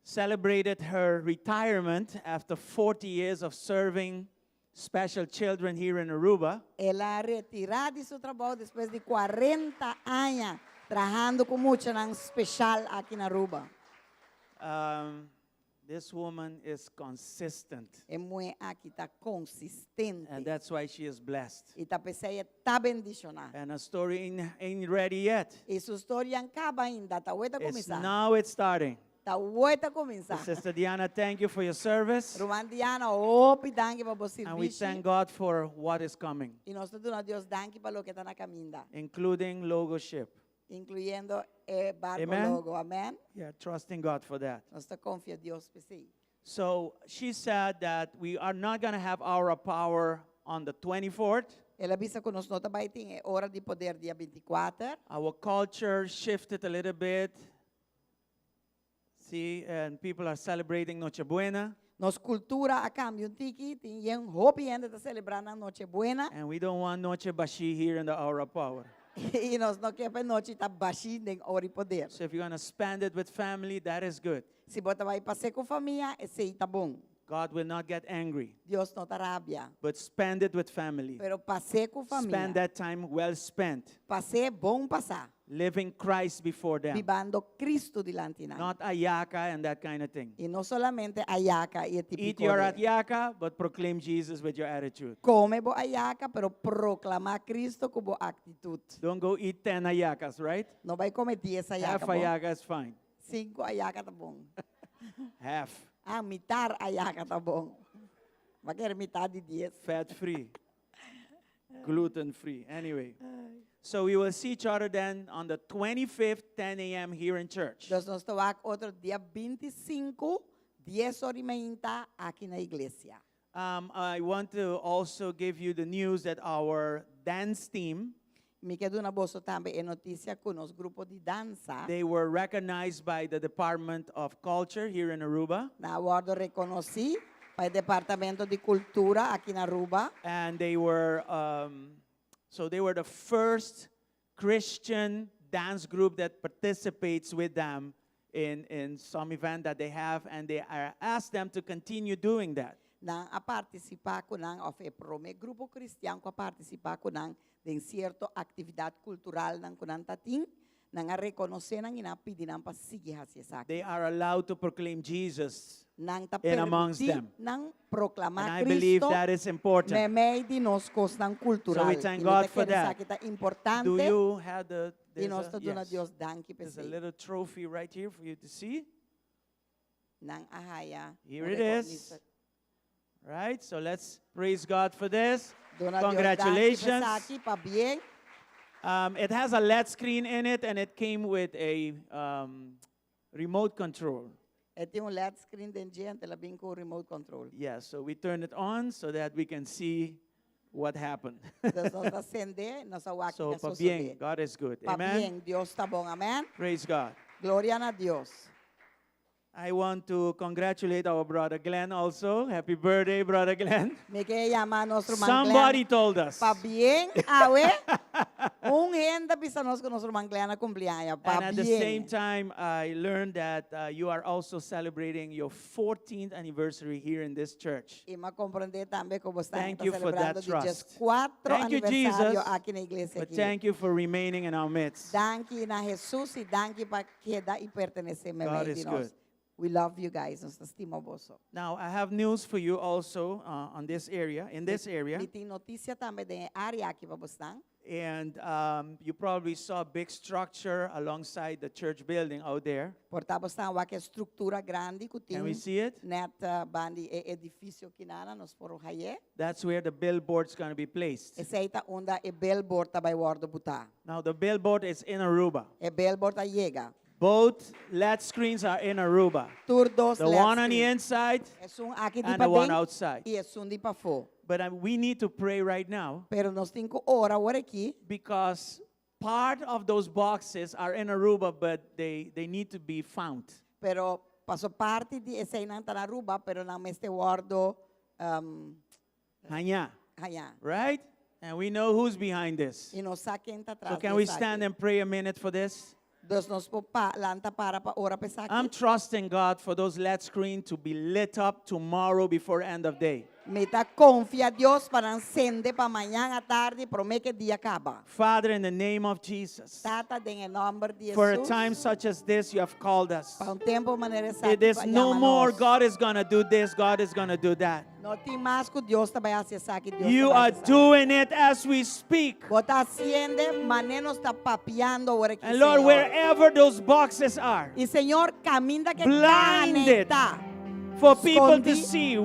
celebrated her retirement after 40 years of serving special children here in Aruba. Ela retirada de seu trabalho depois de 40 anos trabajando com mucho nang especial aqui na Aruba. This woman is consistent, É muito aqui tá consistente. and that's why she is blessed. E tá pessoa tá bendicionada. And her story ain't ready yet. E sua história não acaba ainda, tá ueta It's começar. now it's starting. Tá ueta começar. Sister Diana, thank you for your service, Romandiana, opi danke para você and we serviço. thank God for what is coming, E nós estamos a Deus danke para o que está na caminha. including Logoship. incluyendo barco Amen. logo. Amén. Yeah, trusting God for that. Nós está confia Deus para si. So she said that we are not going to have Hour of Power on the 24th. Ela avisa que nós não vai ter hora de poder dia 24. Our culture shifted a little bit. See, and people are celebrating Noche Buena, Nossa cultura a cambio um tiki, tem um hopi ainda está celebrando a Noche Buena and we don't want Noche Bashi here in the Hour of Power. e nós não queremos noite tá baixinho nem hora de poder. So if you're going to spend it with family, that is good. Se bota vai passear com família, esse aí tá bom. God will not get angry, Deus não tá rabia. but spend it with family. Pero passear com Spend família. that time well spent, Passear bom passar. living Christ before them, Vivando Cristo delante de nós. not ayaka and that kind of thing. E não solamente ayaca e Eat típico. your ayaka, but proclaim Jesus with your attitude. Come bo ayaca, pero proclamar Cristo com boa atitude. Don't go eat 10 ayakas, right? Não vai cometer essa Half ayaca. Bom. ayaka is fine. 5 ayaca tá bom. Half. Mitar ayaca tá bom. Vai querer metade de 10. Fat free, gluten free. Anyway, so we will see each other then on the 25th, 10 a.m. here in church. Nós estamos outro dia 25, 10h30 aqui na igreja. I want to also give you the news that our dance team, Me quedo na bolsa também é notícia que o nosso grupo de dança they were recognized by the Department of Culture here in Aruba, na awardo reconheci para o departamento de cultura aqui na Aruba. and they were they were the first Christian dance group that participates with them in some event that they have, and they are asked them to continue doing that. Nang a participar ko nang of a prome grupo cristiano ko participar ko nang din cierto actividad cultural nang kunan tating nang a reconocer nang inapidi nang pasigi hasya sa They are allowed to proclaim Jesus, nang ta in amongst permitir them. nang and proclamar I believe Cristo that is important. memei di nos kos nang cultural. So we thank God for Sa that. kita importante Do you have the? di There's nos a, to na yes. Dios danki There's a pesi little trophy right here for you to see. nang ahaya. Here o it recognition. is. Right? So let's praise God for this. Do na Dios danki Congratulations. pesaki pa bien. It has a LED screen in it, and it came with a remote control. Ito yung LED screen din dyan, talabing ko remote control. Yeah, so we turn it on so that we can see what happened. Tapos nos acende, nos awaki So, na pa bien, susuli. God is good. Pa Amen? bien, Dios tá bom, amen? Praise God. Gloria na Dios. I want to congratulate our brother Glenn also. Happy birthday, brother Glenn. Me que llama nuestro man Somebody told us. Pa bien, awe. Gente pisa nos con nuestro man Glenn na cumpleaños. Pa And at the same bien. time, I learned that you are also celebrating your 14th anniversary here in this church. Y ma comprende también como está Thank you for that celebrando trust. 4 Thank you, aniversario Jesus. aqui na iglesia. But Aqui. thank you for remaining in our midst. Danke na Jesus y danke pa queda y pertenece me God meio is de nós. good. We love you guys, nos estimamos vos. Now, I have news for you also on this area, in this area. E tem notícia também da área aqui para você. And you probably saw a big structure alongside the church building out there. Portava está uma estrutura grande que Can tem we see it? net bandi edifício que nana nos foram haye. That's where the billboard's going to be placed. Essa aí tá onde e billboard tá vai guardo botar. Now, the billboard is in Aruba. E billboard tá chega. Both LED screens are in Aruba. Tur dos The one on the inside É um aqui de and para the one dentro outside. e é um de para fora. But we need to pray right now Pero nós tem que orar agora aqui, because part of those boxes are in Aruba, but they need to be found. pero passo parte de essa aí não tá na Aruba, pero não me este guardo Hanya, allá. right? And we know who's behind this. E nós saquem tá atrás. So can we stand and pray a minute for this? Deus nos popa lanta para ora pensar aqui. I'm trusting God for those LED screens to be lit up tomorrow before end of day. Meta confia Deus para acender para amanhã à tarde, promete que dia acaba. Father, in the name of Jesus, Tata em nome de for a Jesus. time such as this, you have called us. Para tempo maneira It is no more God is going to do this, God is going to do that. Não tem mais que Deus está vai acessar que Deus You tá vai are acessar. doing it as we speak. Bota acende, maneira está papiando agora aqui, And Lord, Senhor. wherever those boxes are, E Senhor, caminha que Blinded. está. for people to Escondi. see,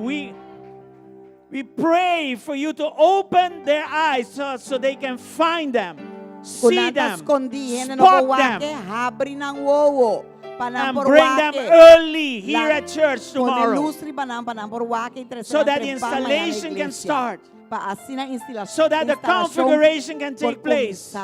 we pray for you to open their eyes so they can find them. see Kunanta them, skondi hene no spot wake them, habri ng wowo. Panang and bring them wake. early here at church Kone tomorrow lusri panang wake so that the installation can start, so that the configuration can take place.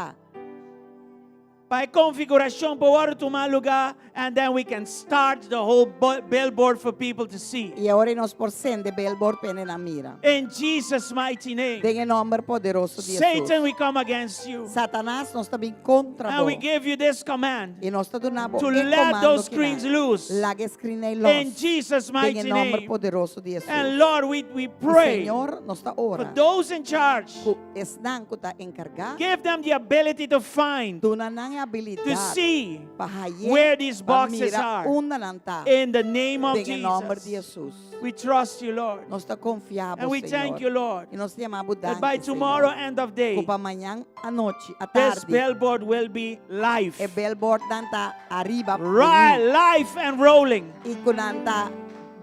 By configuration, powaro tumaluga, and then we can start the whole billboard for people to see. E ora nos porsende billboard pene na mira. In Jesus' mighty name. Dengue nombre poderoso de Satan, Jesus. we come against you. Satanás nos está bem contra And we give you this command e nós está donando to let those screens loose. Laga screen In Jesus' Dengue mighty nombre name. poderoso de Jesus. And Lord, we E pray Senhor, nos está for ora. those in charge. Ku estão ku ta encargar. Give them the ability to find, Duna nang habilidad. to see Pahaye, where these boxes pamira, are. una nanta. In the name of Dengue nombre de Jesus. Jesus. We trust you, Lord. Nós está confiável, And we Senhor. thank you, Lord, E nós te amamos that by tomorrow end of day, Kupa manhã à noite, à this tarde. billboard will be live. E billboard nanta arriba. Right, live and rolling. E kunanta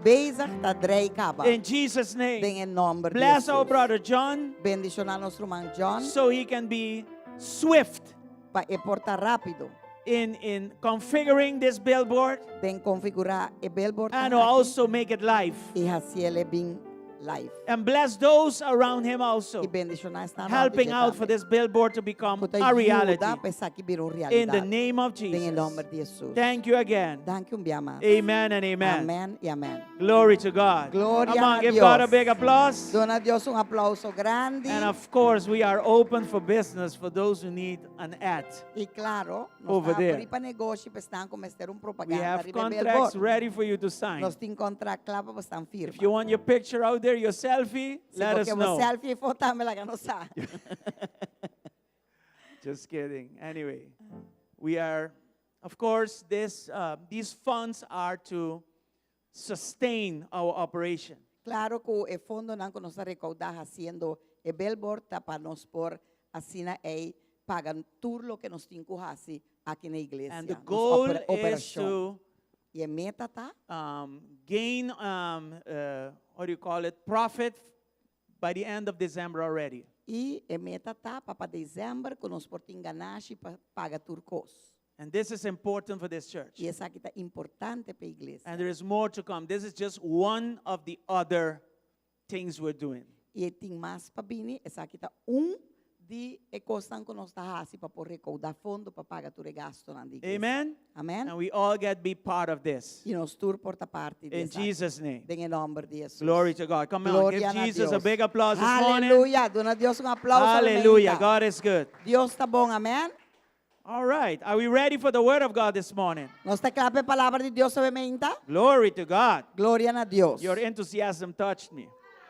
bezig ta drei kaba. In Jesus' name. Dengue nombre de Bless Jesus. our brother John Bendición a nosso irmão John. so he can be swift Pa e porta rápido. in configuring this billboard Den configurar e billboard. and ta aqui. also make it live. E haciele bem live. And bless those around him also, E bendición a esta helping out for this billboard to become a reality. Pensar que virou In the realidade. name of Em nome Jesus. de Jesus. Thank you again. Thank you, minha amada. Amen and amen. Amém e amém. Glory to God. Gloria Come on, a give Dios. God a big applause. Dona a Deus aplauso grande. And of course, we are open for business for those who need an ad. E claro, Over nós there. abrimos para negócio para estar como ter We propaganda have arriba em contracts billboard. ready for you to sign. Nós temos contrato claro para estar firme. If you want your picture out there, your selfie, let us know. selfie e foto me la não sabe. Just kidding. Anyway, we are, of course, these funds are to sustain our operation. Claro que o fundo não que nós recaudar haciendo e billboard tá para nós por assina e pagan tudo lo que nós temos que fazer aqui na igreja. And the Nos goal is operação. to E a meta tá gain, what do you call it, profit by the end of December already. e a meta tá para dezembro que nós por enganar para pagar turcos. And this is important for this church. E essa aqui tá importante para a igreja. And there is more to come. This is just one of the other things we're doing. E tem mais para vir, essa aqui tá de coisas que nós está fazendo para por recaudar fundo para pagar tudo gasto na igreja. Amen? Amém? And we all get to be part of this. E nós tur porta parte In dessa. Jesus' name. Em nome de Jesus. Glory to God. Come on, Gloria give a Jesus a Dios. big applause this morning. Aleluia. Dona Deus aplauso. Hallelujah. tremenda. God is good. Deus está bom, amém? All right. Are we ready for the word of God this morning? Nós está claro para a palavra de Deus obviamente. Glory to God. Glória a Deus. Your enthusiasm touched me.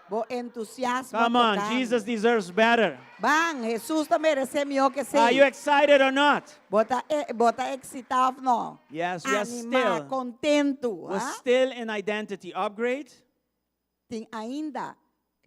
Bo entusiasmo. Come on, tocando. Jesus deserves better. Bang, Jesus está merece melhor que Are you sei. excited or not? Bota excitado não. Yes, we are Animar, still. contento. We're ah? still in identity upgrade. Tem ainda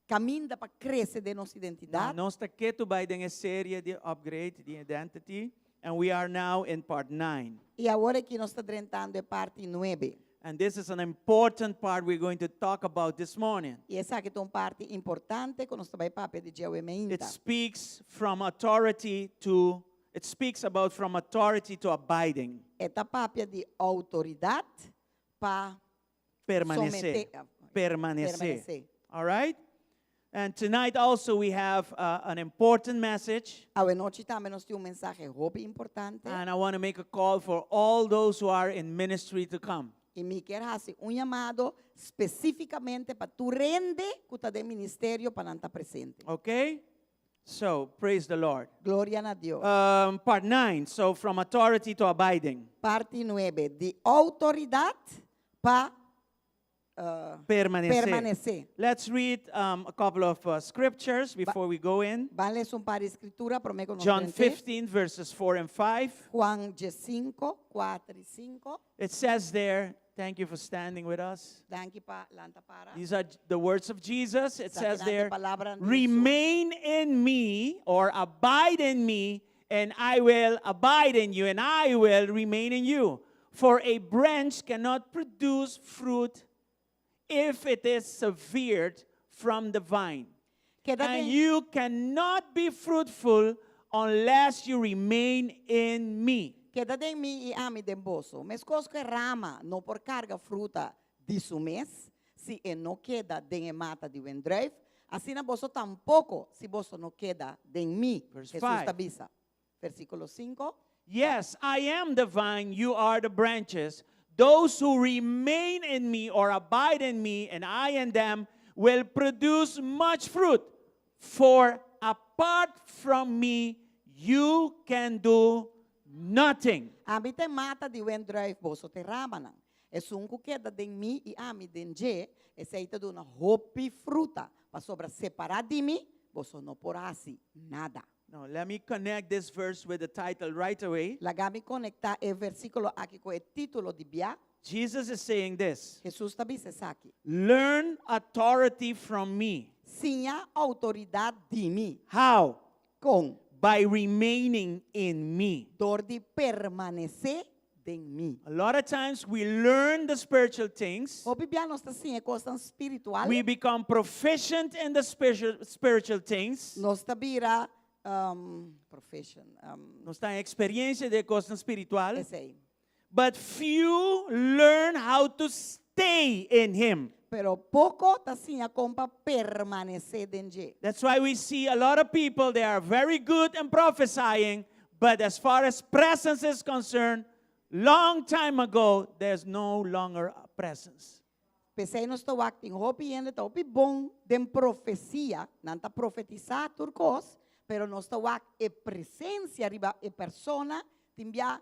caminho para crescer de nossa Now, identidade. nós está quieto by the serie de upgrade the identity, and we are now in part 9. E agora que nós está tratando é parte 9. And this is an important part we're going to talk about this morning. E essa aqui é uma parte importante que nós vai para de dia It speaks from authority to, it speaks about from authority to abiding. Esta papia de autoridade para Permanecer. Permanecer. All right? And tonight also we have an important message. A noite também nós temos mensagem muito importante. And I want to make a call for all those who are in ministry to come. E me quer fazer chamado especificamente para tu rende que está de ministério para não estar presente. Okay? So, praise the Lord. Glória a Deus. Part 9, so from authority to abiding. Parte 9, de autoridade para Permanecer. permanecer. Let's read a couple of scriptures before we go in. Van ler um par de escritura, prometo não John frente. 15, verses 4 and 5. Juan 15, 4 e 5. It says there, thank you for standing with us. Danke pa lanta para. These are the words of Jesus. It Sa says kinang there, palabra ni remain in me or abide in me, and I will abide in you, and I will remain in you. For a branch cannot produce fruit if it is severed from the vine. Quédate, And you cannot be fruitful unless you remain in me. Queda em mim e ame de vosso. Mas cosco rama não por carga fruta de su mês, se não queda de mata de wendreif, assim na vosso tampouco, se vosso não queda de mim. Verse Jesus 5. tabisa. Versículo 5. Yes, I am the vine, you are the branches. Those who remain in me or abide in me, and I in them, will produce much fruit. For apart from me, you can do nothing. Ame te mata de wendreif, vosso te rama. E sunco queda de mim e ame de je, e seita de uma hopi fruta, para sobra separar de mim, vosso não porasi nada. Now, let me connect this verse with the title right away. Lagami conectar o versículo aqui com o título de Bia. Jesus is saying this: Jesus tabisa aqui. learn authority from me. Sinha autoridade de mim, How? com By remaining in me. dor de permanecer em mim. A lot of times we learn the spiritual things, O Bíblia nós está assim, é coisa espiritual. we become proficient in the spiritual things, Nós está vira profession, nós temos experiência de coisas espirituais, esse aí. but few learn how to stay in Him. Pero pouco está assim, como para permanecer em je. That's why we see a lot of people, they are very good in prophesying, but as far as presence is concerned, long time ago, there's no longer a presence. Pensei nós está acting hopi ainda está hopi bom de profecia, não está profetizar turcos, pero nós está e presença riba e persona, timbia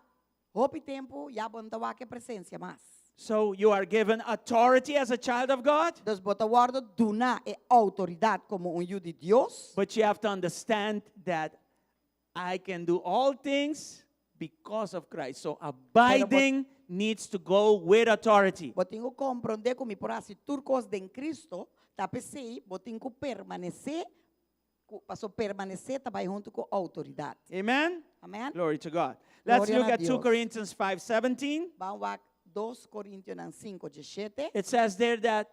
hopi tempo já bom está e presença mais. So you are given authority as a child of God, Dus bota guarda duna e autoridade como filho de Deus, but you have to understand that I can do all things because of Christ. So abiding needs to go with authority. botinho compreender como por assim turcos de Cristo, tá pensei, botinho permanecer, passou permanecer também junto com autoridade. Amen? Amém? Glory to God. Let's Gloria look a at 2 Dios. Corinthians 5:17. Vamos a 2 Coríntios 5:17. It says there that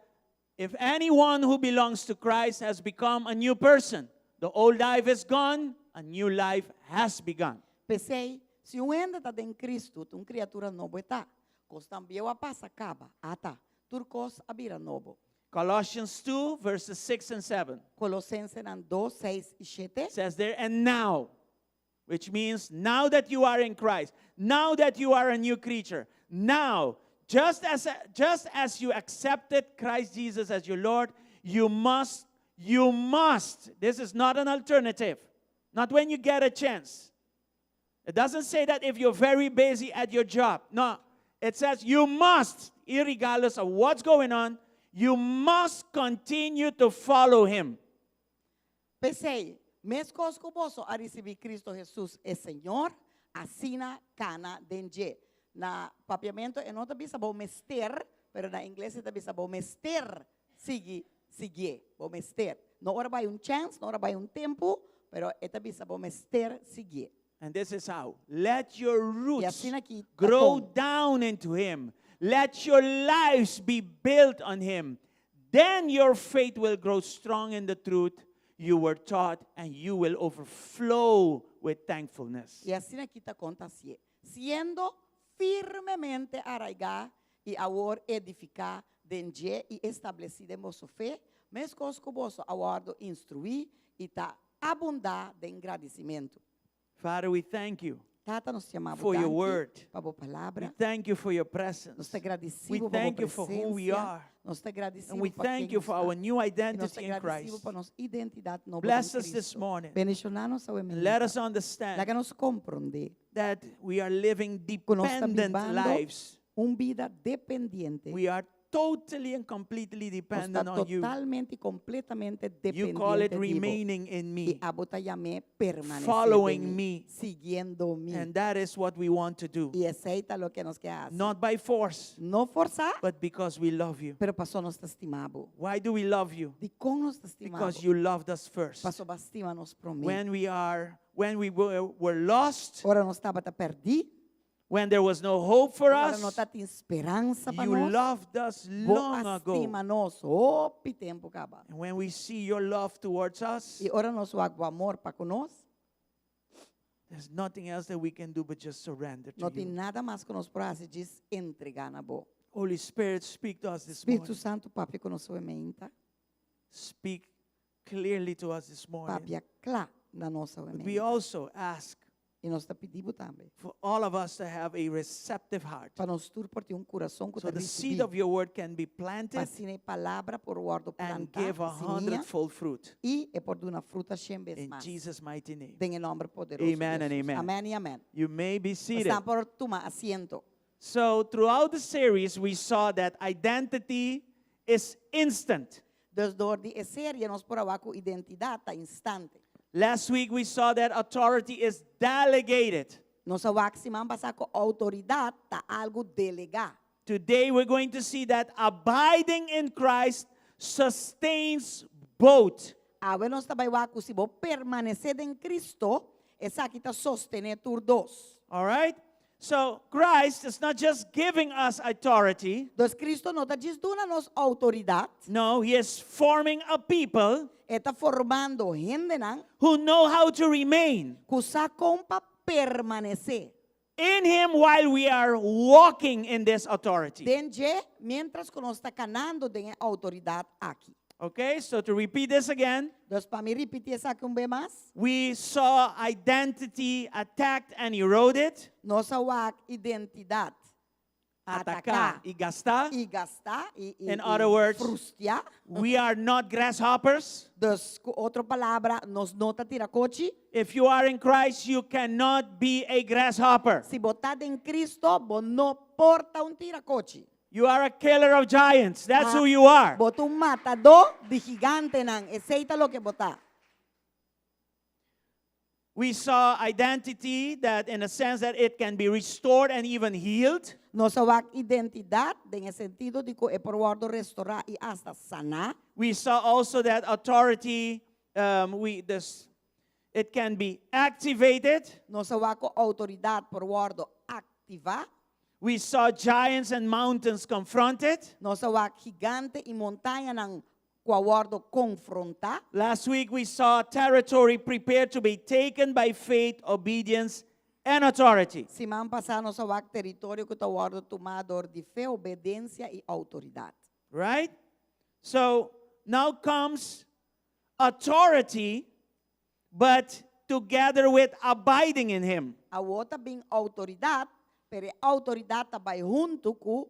if anyone who belongs to Christ has become a new person, the old life is gone, a new life has begun. Pensei, se ainda está em Cristo, criatura nova está. Costambia a passa acaba, ata. Turcos abira novo. Colossians 2, verses 6 and 7 Colossenses 2, 6 e 7. says there, and now, which means now that you are in Christ, now that you are a new creature, now, just as you accepted Christ Jesus as your Lord, you must, this is not an alternative, not when you get a chance. It doesn't say that if you're very busy at your job. No, it says you must, irregardless of what's going on, you must continue to follow Him. Pensei, mes coscuboso a receber Cristo Jesus é Senhor, assina cana denje. Na papiamento é nota bisa bom mester, pero na inglês é bisa bom mester, sigue, bom mester. Não ora vai chance, não ora vai tempo, pero é bisa bom mester, sigue. And this is how. Let your E roots assim aqui grow down into Him. Let your lives be built on Him. Then your faith will grow strong in the truth you were taught, and you will overflow with thankfulness. E assim aqui está acontecendo. Siendo firmemente arraigado e agora edificar denje e estabelecido em vossa fé, mas coscuboso agora instruir e tá abundar de agradecimento. Father, we thank you Tata, nós chamamos for your word. para a We palavra. thank you for your Nós presence. te agradecemos We por thank a you for who we presença. are. Nós te agradecemos And we por thank quem you nós for our somos. new E nós te identity in agradecemos Christ. por nossa identidade nova Bless em us this Cristo. morning. Bendicionar-nos ao And let us understand Laga-nos compreender that we are living nós está dependent vivendo lives. vida dependiente. We are totally and completely Nós dependent está on you. totalmente e completamente You dependiente call it de remaining in E me, a bota llame permanecer following de me. siguiendo mí. And that is what we want to do. E aceita lo que nos quer hacer. Not by force, No forzar, but because we love you. pero pasó nos estimado. Why do we love you? De com nos estimado. Because you loved us first. Pasó bastima nos promete. When we were lost, Ora nos estava a perder. when there was no hope for Ora não us, está esperança para you nós. loved us Bo long ago. estima nos. Opi tempo acaba. And when we see your love towards us, E ora nos o amor para conosco. There's nothing else that we can do but just surrender to Não tem you. nada mais que nós podemos fazer, diz entregar na boa. Holy Spirit, speak to us this Espírito morning. Santo, papi, conosco mente, Speak clearly to us this morning. papi, clá na nossa But we mente. also ask E nós está pedindo também, for all of us to have a receptive heart. para nós tudo por ter coração que So está the seed recebido. of your word can be planted Assim, a palavra por guardo and plantar, give a seminha, hundredfold fruit. e é por dar uma fruta 100 vezes In mais. Jesus' mighty name. Em nome poderoso Amen de and Jesus. amen. Amém e amém. You may be seated. Estão por tomar asiento. So throughout the series, we saw that identity is instant. Desde a série, nós por com identidade a instante. Last week, we saw that authority is delegated. Nós que semana passada com autoridade tá algo delegado. Today, we're going to see that abiding in Christ sustains both. Agora nós também com se vou permanecer em Cristo, essa aqui está sostener tur dois. All right? So Christ is not just giving us authority. Dos Cristo não está dando nos autoridade, No, he is forming a people está formando gente who know how to remain que sa compa permanecer. in him while we are walking in this authority. Denje, mientras que nós está canando de autoridade aqui. Okay, so to repeat this again, Dos para me repetir essa aqui vez mais. we saw identity attacked and eroded, Nossa identidade atacar y gastar. e gastar e In other words, frustrar. We are not grasshoppers. Dos outra palavra, nos nota tira coche. If you are in Christ, you cannot be a grasshopper. Se botar em Cristo, bo não porta tira coche. You are a killer of giants. That's who you are. Bota matador de gigante nan. Aceita lo que botar. We saw identity that in a sense that it can be restored and even healed. Nossa identidade, em sentido de que é por guardo restaurar e hasta sanar. We saw also that authority, it can be activated. Nossa autoridade por guardo activar. We saw giants and mountains confronted. Nossa gigante e montanha nan guardo confrontar. Last week we saw territory prepared to be taken by faith, obedience, and authority. Semana passada nossa território que está guardo tomador de fé, obediência e autoridade. Right? So now comes authority, but together with abiding in him. A outra bem autoridade, pero autoridade também junto com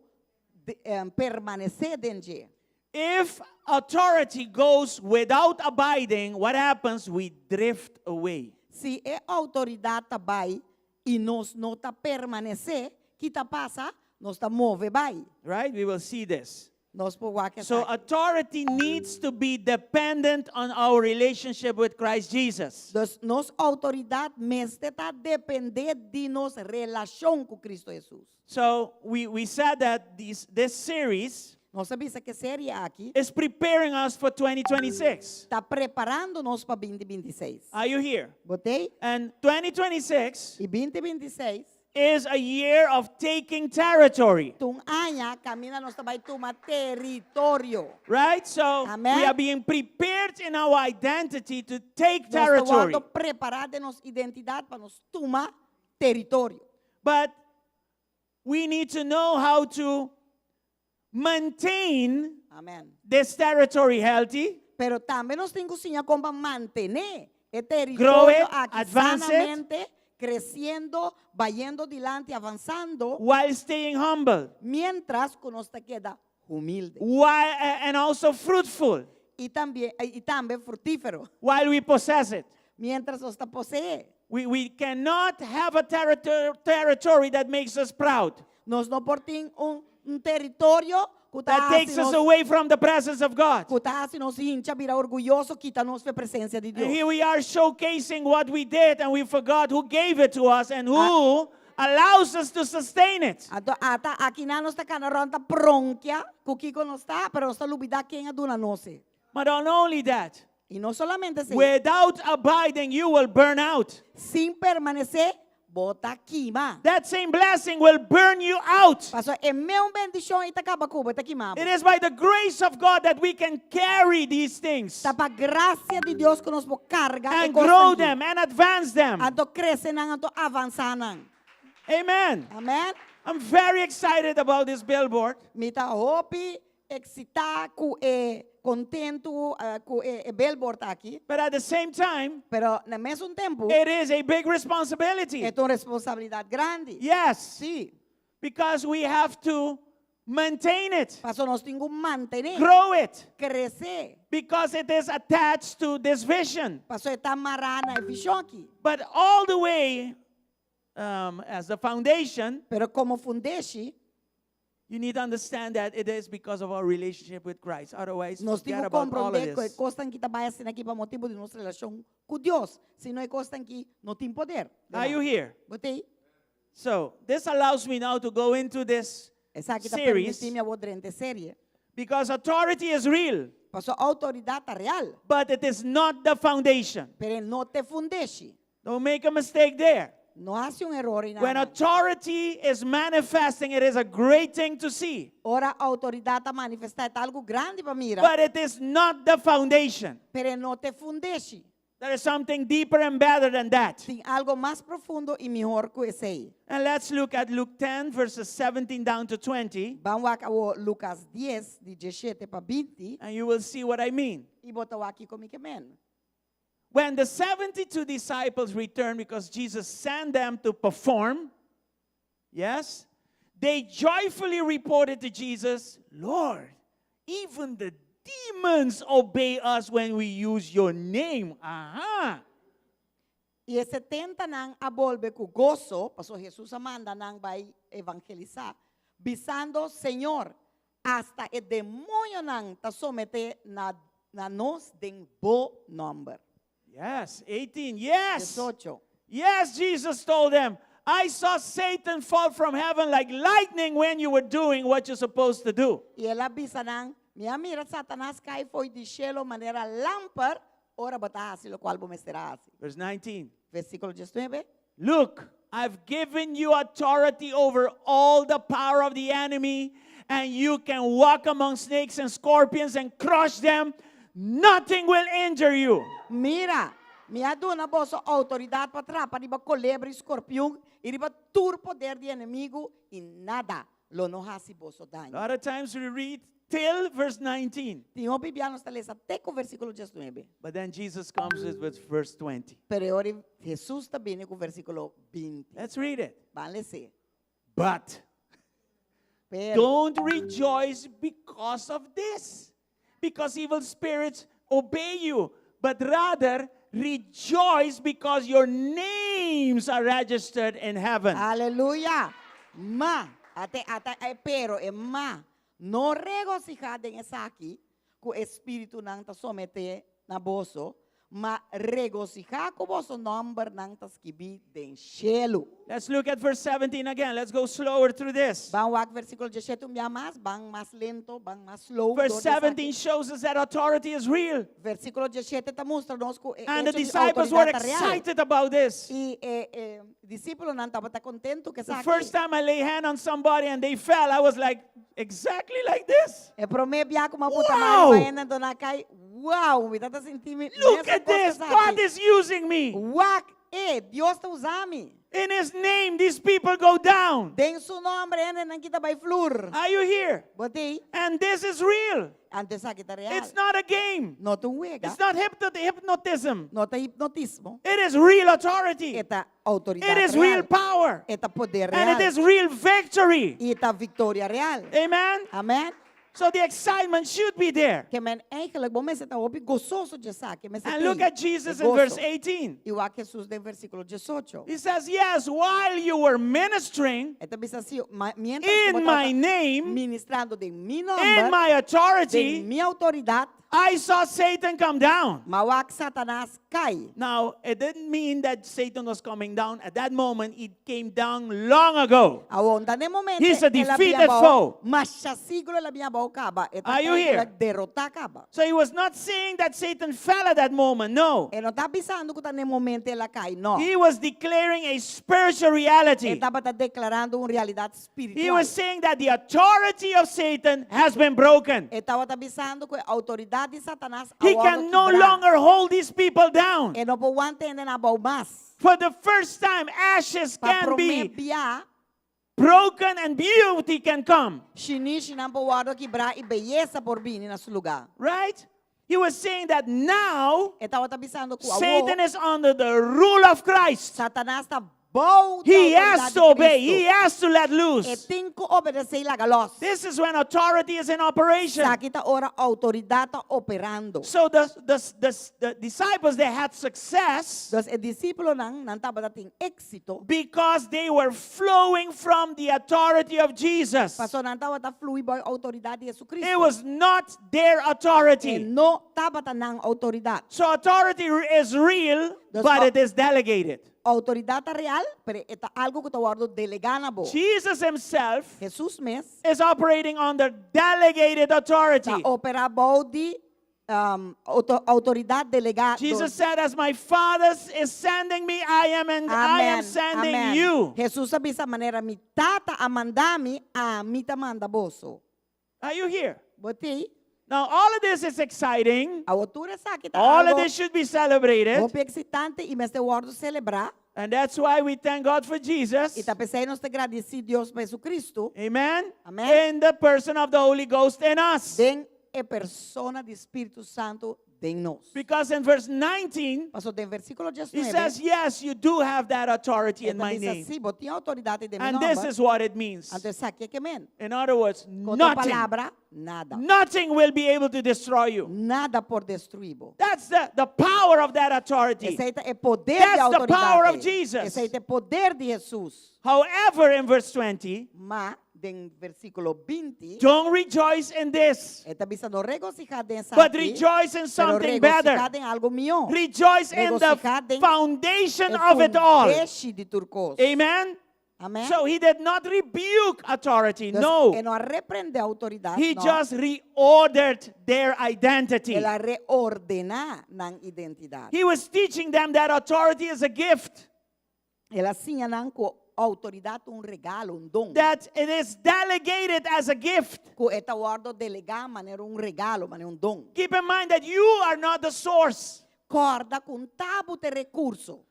permanecer dentro. If authority goes without abiding, what happens? We drift away. Se é autoridade também e nós não tá permanecer, que tá passa, nós tá move vai. Right? We will see this. Nós por que So authority needs to be dependent on our relationship with Christ Jesus. dus nos autoridade mesmo tá depender de nos relação com Cristo Jesus. So we said that this series Nós sabemos que série aqui is preparing us for 2026. está preparando nos para 2026. Are you here? Botei? And 2026 E 2026 is a year of taking territory. tung anya camina nós também tomar território. Right? So Amen. we are being prepared in our identity to take Nós territory. estamos preparados nos identidade para nos tomar território. But we need to know how to maintain Amém. this territory healthy, Pero também nós temos que como manter o Grow território it, aqui advance it. sanamente, crescendo, vayendo adiante, avançando, while staying humble, mientras que nós queda humilde and also fruitful, e também frutífero, while we possess it. mientras nós posee. We cannot have a territory that makes us proud, Nós não portamos território que that takes us away from the presence of God. se nos hincha, vira orgulhoso, quita nos a presença de And Deus. here we are showcasing what we did, and we forgot who gave it to us and who allows us to sustain it. Ata aqui na nós está canaranta pronquia, kukiko nós está, pero nós está lubida quem aduna nós. But not only that, E não solamente assim, without abiding, you will burn out. sem permanecer, bota quima. That same blessing will burn you out. Pastor, é meu bendição e acaba com bota queimar. It is by the grace of God that we can carry these things Tá para graça de Deus que nós podemos carregar and grow them and advance them. Anto crescer nang anto avançar nang. Amen. Amen. I'm very excited about this billboard. Mita hopi excita ku contento ku billboard aqui, But at the same time, pero na mesmo tempo it is a big responsibility. é uma responsabilidade grande. Yes, Sim, because we have to maintain it, pastor nós temos que manter, grow it, crescer. because it is attached to this vision. Pastor está amarrado na visão aqui. But all the way, as the foundation, Pero como fundeixe, you need to understand that it is because of our relationship with Christ. Otherwise, nós forget temos que about all of compreender que this. coisas que trabalham assim aqui para motivo de nossa relação com Deus. Se não é coisas que não tem poder. Are you here? Botei? So this allows me now to go into this Essa aqui está series permitindo a outra série. because authority is real, Pastor, a autoridade é real, but it is not the foundation. pero não te fundeixe. Don't make a mistake there. Não hace error em When nada. authority is manifesting, it is a great thing to see. Ora, a autoridade está manifestada é algo grande para mira, But it is not the foundation. pero não te fundeixe. There is something deeper and better than that. Tem algo mais profundo e melhor que esse aí. And let's look at Luke 10, verses 17 down to 20, Vamos aqui ao Lucas 10, de 17 para 20, and you will see what I mean. e botar aqui comigo, amém. When the 72 disciples returned, because Jesus sent them to perform, yes, they joyfully reported to Jesus, Lord, even the demons obey us when we use your name. Aha. E 70 nang abolbe com gozo, pastor Jesus amanda nang vai evangelizar, bisando, Senhor, hasta o demônio nang ta somete na nos den bo number. Yes, 18. Yes. 18. Yes, Jesus told them, I saw Satan fall from heaven like lightning when you were doing what you're supposed to do. E ela bisa nang, minha mira Satanás cai foi de cielo maneira lampar, ora batasi lo qual bomesterasi. Verse 19. Versículo 19. Look, I've given you authority over all the power of the enemy, and you can walk among snakes and scorpions and crush them. Nothing will injure you. Mira, minha dona bossa autoridade para trás, para riba colebre, escorpião, e riba tur poder de inimigo, e nada lo no hasi bosso A daño. lot of times we read till verse 19, Tinha bibiano está lesa até com o versículo 19. but then Jesus comes with verse 20. Pero ora Jesus está bem com o versículo 20. Let's read it. Vale ser. But Pero don't rejoice because of this, because evil spirits obey you, but rather rejoice because your names are registered in heaven. aleluya. Pero no regocijad en esa aqui, que o espírito não está somete na bosso, mas regocijad com o vosso nome não está escrito den cielo. Let's look at verse 17 again. Let's go slower through this. Vamos ao versículo 17 mais, vamos mais lento, vamos mais slow. Verse 17 shows us that authority is real. Versículo 17 está mostrando que And the disciples were excited about this. E discípulo não estava contento que The essa first time I lay hand on somebody and they fell, I was like, exactly like this. É para mim biar com uma puta Wow! mãe, vai dona cai. Wow, me tá sentindo. Look at this. God is using me. Uau, Deus está usando. In His name, these people go down. Tem seu nome, não kita vai flor. Are you here? Botei, And this is real. antes aqui tá real. It's not a game. Não te uega. It's not hypnotism. Não te hipnotismo. It is real authority. Eta autoridade It is real. real power. Eta poder And real. it is real victory. E eta vitória real. Amen? Amém? So the excitement should be there. Que men eigenlijk bom men está op gozoso de sa que men And look at Jesus in verse 18. E o a Jesus em versículo 18. He says, yes, while you were ministering Então bisa assim, mientras in como my estava name, ministrando de mi in nome, my de authority, mi autoridade, I saw Satan come down. Mawag Satanas kay. Now, it didn't mean that Satan was coming down at that moment. It came down long ago. Awon tane momente. He's a el defeated abiabaw, foe. Mas siya siguro labiabaw kaba. Are you here? Derrota kaba. So he was not saying that Satan fell at that moment. No. E no tá bisando ko tane momente la kay. No. He was declaring a spiritual reality. Estaba tá declarando una realidad He espiritual. was saying that the authority of Satan has been broken. Estaba tá bisando que a autoridade de Satanás He awado can no quebrar. longer hold these people down. E no puwante na nabaw mas. For the first time, ashes Pa can be promebia, broken and beauty can come. shinishi ng pawado quebrar e beleza por bini na su lugar. Right? He was saying that now Estaba tá bisando que Satan is under the rule of Christ. Satanás tá bom da He autoridade has de to obey. Cristo. He has to let E loose. tem que obedecer la galos. This is when authority is in operation. Sa kita ora autoridade tá operando. So the disciples, they had success Dos e discípulo nang taba dating éxito. because they were flowing from the authority of Jesus. Paso nang taba ta flui boy autoridade de Jesucristo. It was not their E authority. no taba ta nang autoridade. So authority is real, but it is delegated. Autoridade real, pero eta algo que te guardo delegana bo. Jesus himself Jesús mes is operating under delegated authority. ta opera bo di autoridade delegada. Jesus said, as my Father is sending me, I am sending you. Jesús sabi sa manera mi tata amandami a mi tamanda boso. Are you here? Boti, Now, all of this is exciting. a otura sa kita All of algo this should be celebrated. muito excitante e mes te guardo celebrar. And that's why we thank God for Jesus. E tapesei nos te agradeci Deus por Jesucristo. Amen. Amen. In the person of the Holy Ghost in us. Den e persona de Espírito Santo den nos. Because in verse 19, Paso del versículo he 19. says, yes, you do have that authority in esta my dice name. assim, botinha autoridade de mi And this nombre. is what it means. Antes saque que men. In other words, Con otra nothing, palabra, nada. nothing will be able to destroy you. Nada por destruibo. That's the power of that authority. Esse aí é poder That's de the autoridade. power of Jesus. Esse aí é poder de Jesus. However, in verse 20, Mas, den versículo 20, don't rejoice in this, está dizendo regocijar dessa but aqui, rejoice in pero something better. regocijar em algo melhor. Rejoice in the Regocijad en foundation of it all. fundeixe de turcos. Amen. Amém? So he did not rebuke authority. Entonces, No. ele não repreende a autoridade, He no. just reordered their identity. Ela reordena na identidade. He was teaching them that authority is a gift, Ela ensina não que a autoridade é regalo, dom. that it is delegated as a gift. Que esta guardo delegar maneira regalo, maneira dom. Keep in mind that you are not the source. Corda com tabo de recurso.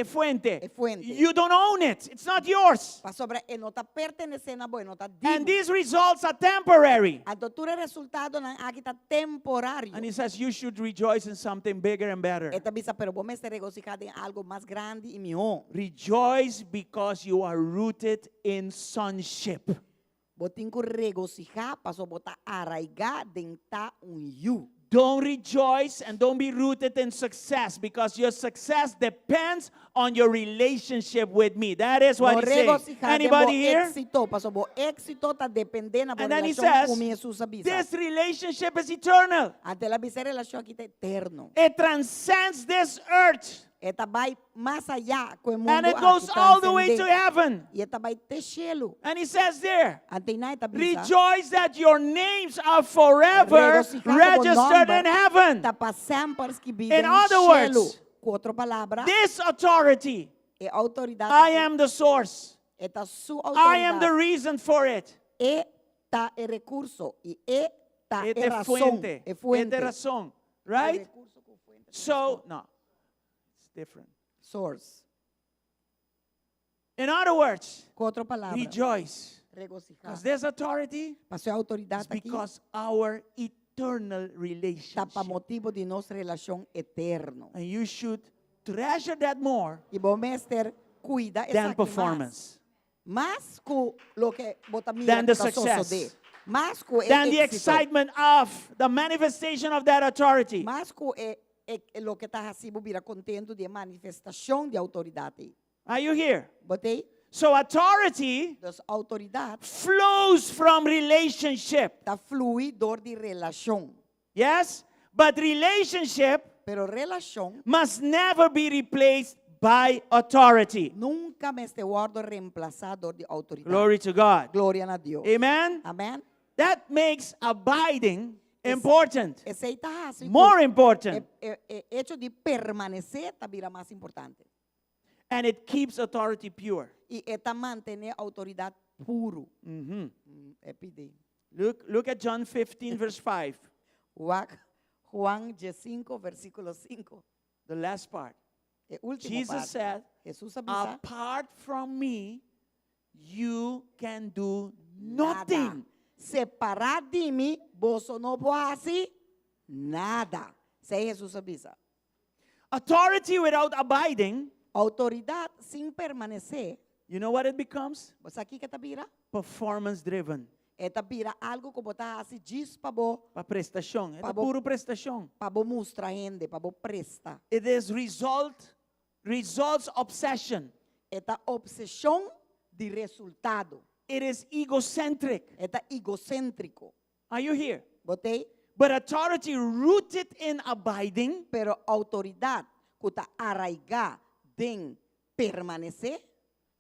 Fuente. E fuente. You don't own it. It's not yours. Pa sobre e não está pertencendo a não está And digo. these results are temporary. A doutora resultado não aqui está temporário. And he says you should rejoice in something bigger and better. Esta bisa pero vos me estar regocijado em algo mais grande e melhor. Rejoice because you are rooted in sonship. Vos tem que regocijar para so botar arraigar dentro you. Don't rejoice and don't be rooted in success because your success depends on your relationship with me. That is what No he's saying. regocijar Anybody here? éxito, para so bo éxito está dependendo da And then he relação says, com Jesus avisa. this relationship is eternal. Ante la bisa relação aqui está eterno. It transcends this earth. Esta vai mais allá que o mundo And it aqui goes all the way to transcende. heaven. E esta vai te cielo. And he says there, Ante na esta bisa. rejoice that your names are forever Regocijado por registered nombre. in heaven. Está para sempre que vive In no other cielo. words, Com outra palavra, This authority, é autoridade. I am the source. Esta su I am the autoridade. reason for it. Esta é recurso e esta Este é razão. fuente. É fuente. Este razón. É Right? recurso com fuente. So, no. It's different. Source. In other words, Com outra palavra, rejoice. regocijar. Because this authority Passou a is autoridade aqui. because our eternal Está relationship. para motivo de nossa relação eterno. And you should treasure that more E bom mestre cuida essa than aqui performance. mais com lo que bota Than the success. mais com o Than the éxito. excitement of the manifestation of that authority. Mais com lo que está assim, vira contento de manifestação de autoridade. Are you here? Botei? So authority Das autoridade flows from relationship. está fluidor de relação. Yes? But relationship Pero relación must never be replaced by authority. nunca me este guardo reemplazado de autoridad. Glory to God. Gloria a Dios. Amen? Amén. That makes abiding important. Ese está así. More important. Hecho de permanecer también más importante. And it keeps authority pure. Y esta mantener autoridad puro. Mhm. Pide. Look at John 15, verse 5. Juan 5, versículo 5. The last part. El último Jesus parte. said, Jesús avisa, apart from me, you can do nada. nothing. Separar de mí, vos no podés hacer nada. Se Jesús avisa. Authority without abiding, Autoridad sin permanecer. you know what it becomes? Vos aquí que te vira? Performance driven. Esta vira algo como tá assim diz para vos, Pa prestação. É Pa bo- puro prestação. para vos mostrar gente, para vos presta. It is results obsession. Esta obsessão de resultado. It is egocentric. Esta egocêntrico. Are you here? Botei? But authority rooted in abiding Pero autoridade que está arraigada em permanecer,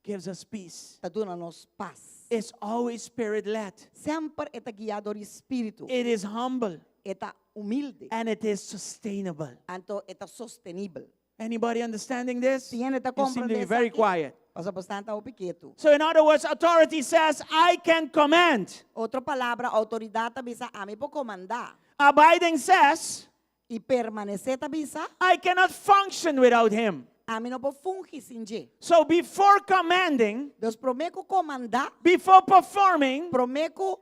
gives us peace. está dando-nos paz. It's always spirit led. Sempre está guiado por espírito. It is humble Está humilde. and it is sustainable. Então, está sostenível. Anybody understanding this? Tiene esta You seem to be compreensão very aqui? quiet. Passa bastante ao pequeno. So in other words, authority says, I can command. Outra palavra, autoridade avisa a mim por comandar. Abiding says, E permanecer avisa I cannot function without him. a mim não pode fungir sem Deus. So before commanding, Deus prometo comandar, before performing, prometo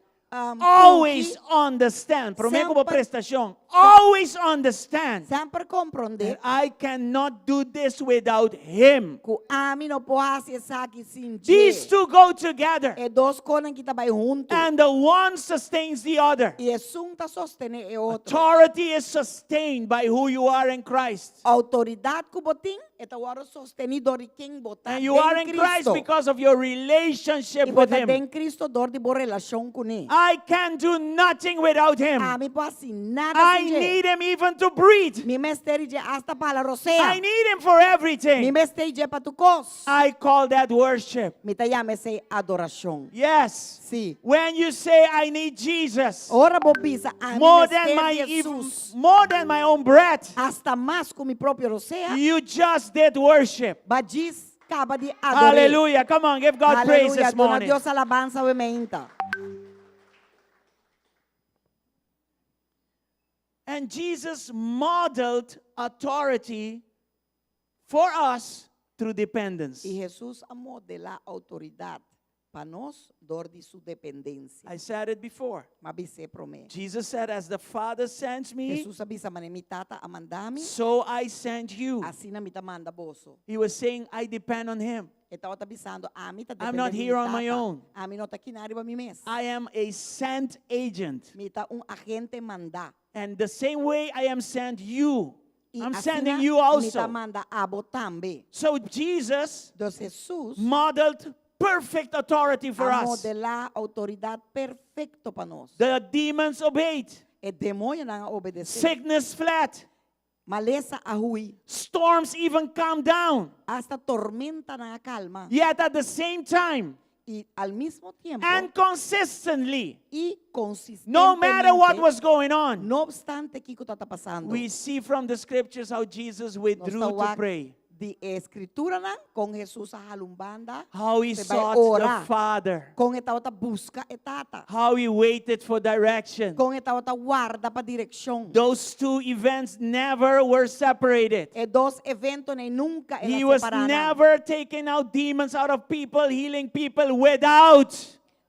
always understand. Prometo por Sempre- prestação. Always understand sempre compreender that I cannot do this without him. que a mim não pode fazer isso aqui sem These Deus. two go together. É dois coisas que trabalham juntos. And the one sustains the other. E é um está sostener é outro. Authority is sustained by who you are in Christ. Autoridade que botim é agora sostenido de quem botar And you are in Christ because of your relationship E with botar him. em Cristo dor de boa relação com ele. I can do nothing without him. A mim pode assim nada I sem Deus. need him even to breathe. Mi mesteri je hasta para I rosea. need him for Mi everything. mesteri je para tu cos. I call that worship. Mi te llame se adoración. Yes. Sí. When you say I need Jesus Ora vos pisa a mi more than my mesteri even, Jesus. more than my own breath, Hasta más con mi propio rosea. you just did worship. Badis acaba de adorar. Hallelujah. Come on, give God praise Aleluya. this Dona morning. Dios alabanza o meinta. And Jesus modeled authority for us through dependence. Y Jesús amó de la autoridad para nos dor de su dependencia. I said it before. Ma bise promete. Jesus said, as the Father sends me, Jesús avisa mane mi tata a mandami. so I send you. Assim na mi ta manda boso. He was saying, I depend on him. Estava tá avisando a mim tá I'm not here on my own. A mim não tá aqui na área para mim mesmo. I am a sent agent. Mi tá agente mandar. And the same way I am sent you, E I'm assim sending na, you mi tá also. manda a também. So Jesus Deus Jesus modeled perfect authority for a us. modelar autoridade perfeito para nós. The demons obeyed. E demônio não obedecer. Sickness fled. Maleza a hui. Storms even calmed down. Hasta tormenta na calma. Yet at the same time E al mismo tiempo and consistently, e consistentemente. no matter what was going on, No obstante que está passando. we see from the scriptures how Jesus withdrew to Nós pray. de escritura na com Jesus a halumbanda. How he Se vai sought orar. the Father. Com esta outra busca etata. How he waited for direction. Com esta outra guarda para direção. Those two events never were separated. E dos eventos nem nunca era He was separada. never taking out demons out of people, healing people without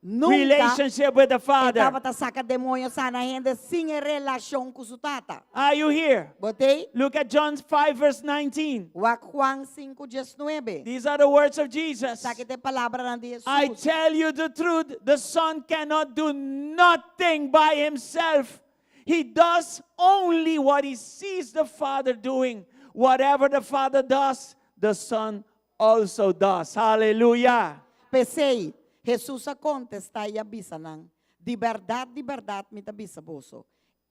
Nunca relationship with the Father. estava a sacar demônios sana gente sem relação com su tata. Are you here? Botei? Look at John 5 verse 19. Juan 5:19. These are the words of Jesus. Saque de palavra na de Jesus. I tell you the truth, the Son cannot do nothing by himself. He does only what he sees the Father doing. Whatever the Father does, the Son also does. Hallelujah. Pensei, Jesus a contestar e avisa nang, de verdade, me avisa boso.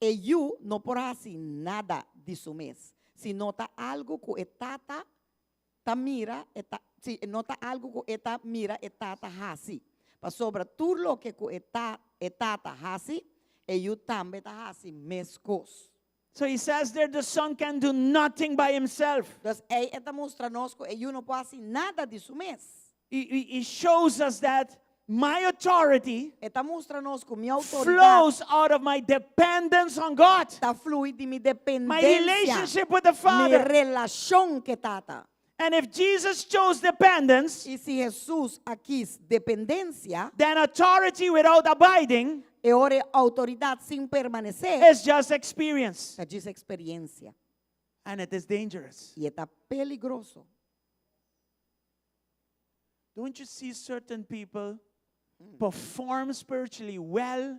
ellos no por así nada de su mes. Si nota algo que etata ta mira, si nota algo que eta mira etata hasi. Pa sobra tudo lo que etata hasi, ellos también ta hasi mescos. So he says there the son can do nothing by himself. Entonces, esta mostra nos que ellos no pueden hacer nada de su mes. He shows us that my authority Esta mostra nos que mi autoridad flows out of my dependence on God. está flui de mi My dependencia, relationship with the mi Father. relación que tata. And if Jesus chose dependence, Y si Jesús aquí es dependencia, then authority without abiding e ora autoridad sin permanecer, is just experience. esta diz experiencia. And it is dangerous. Y está peligroso. Don't you see certain people perform spiritually well,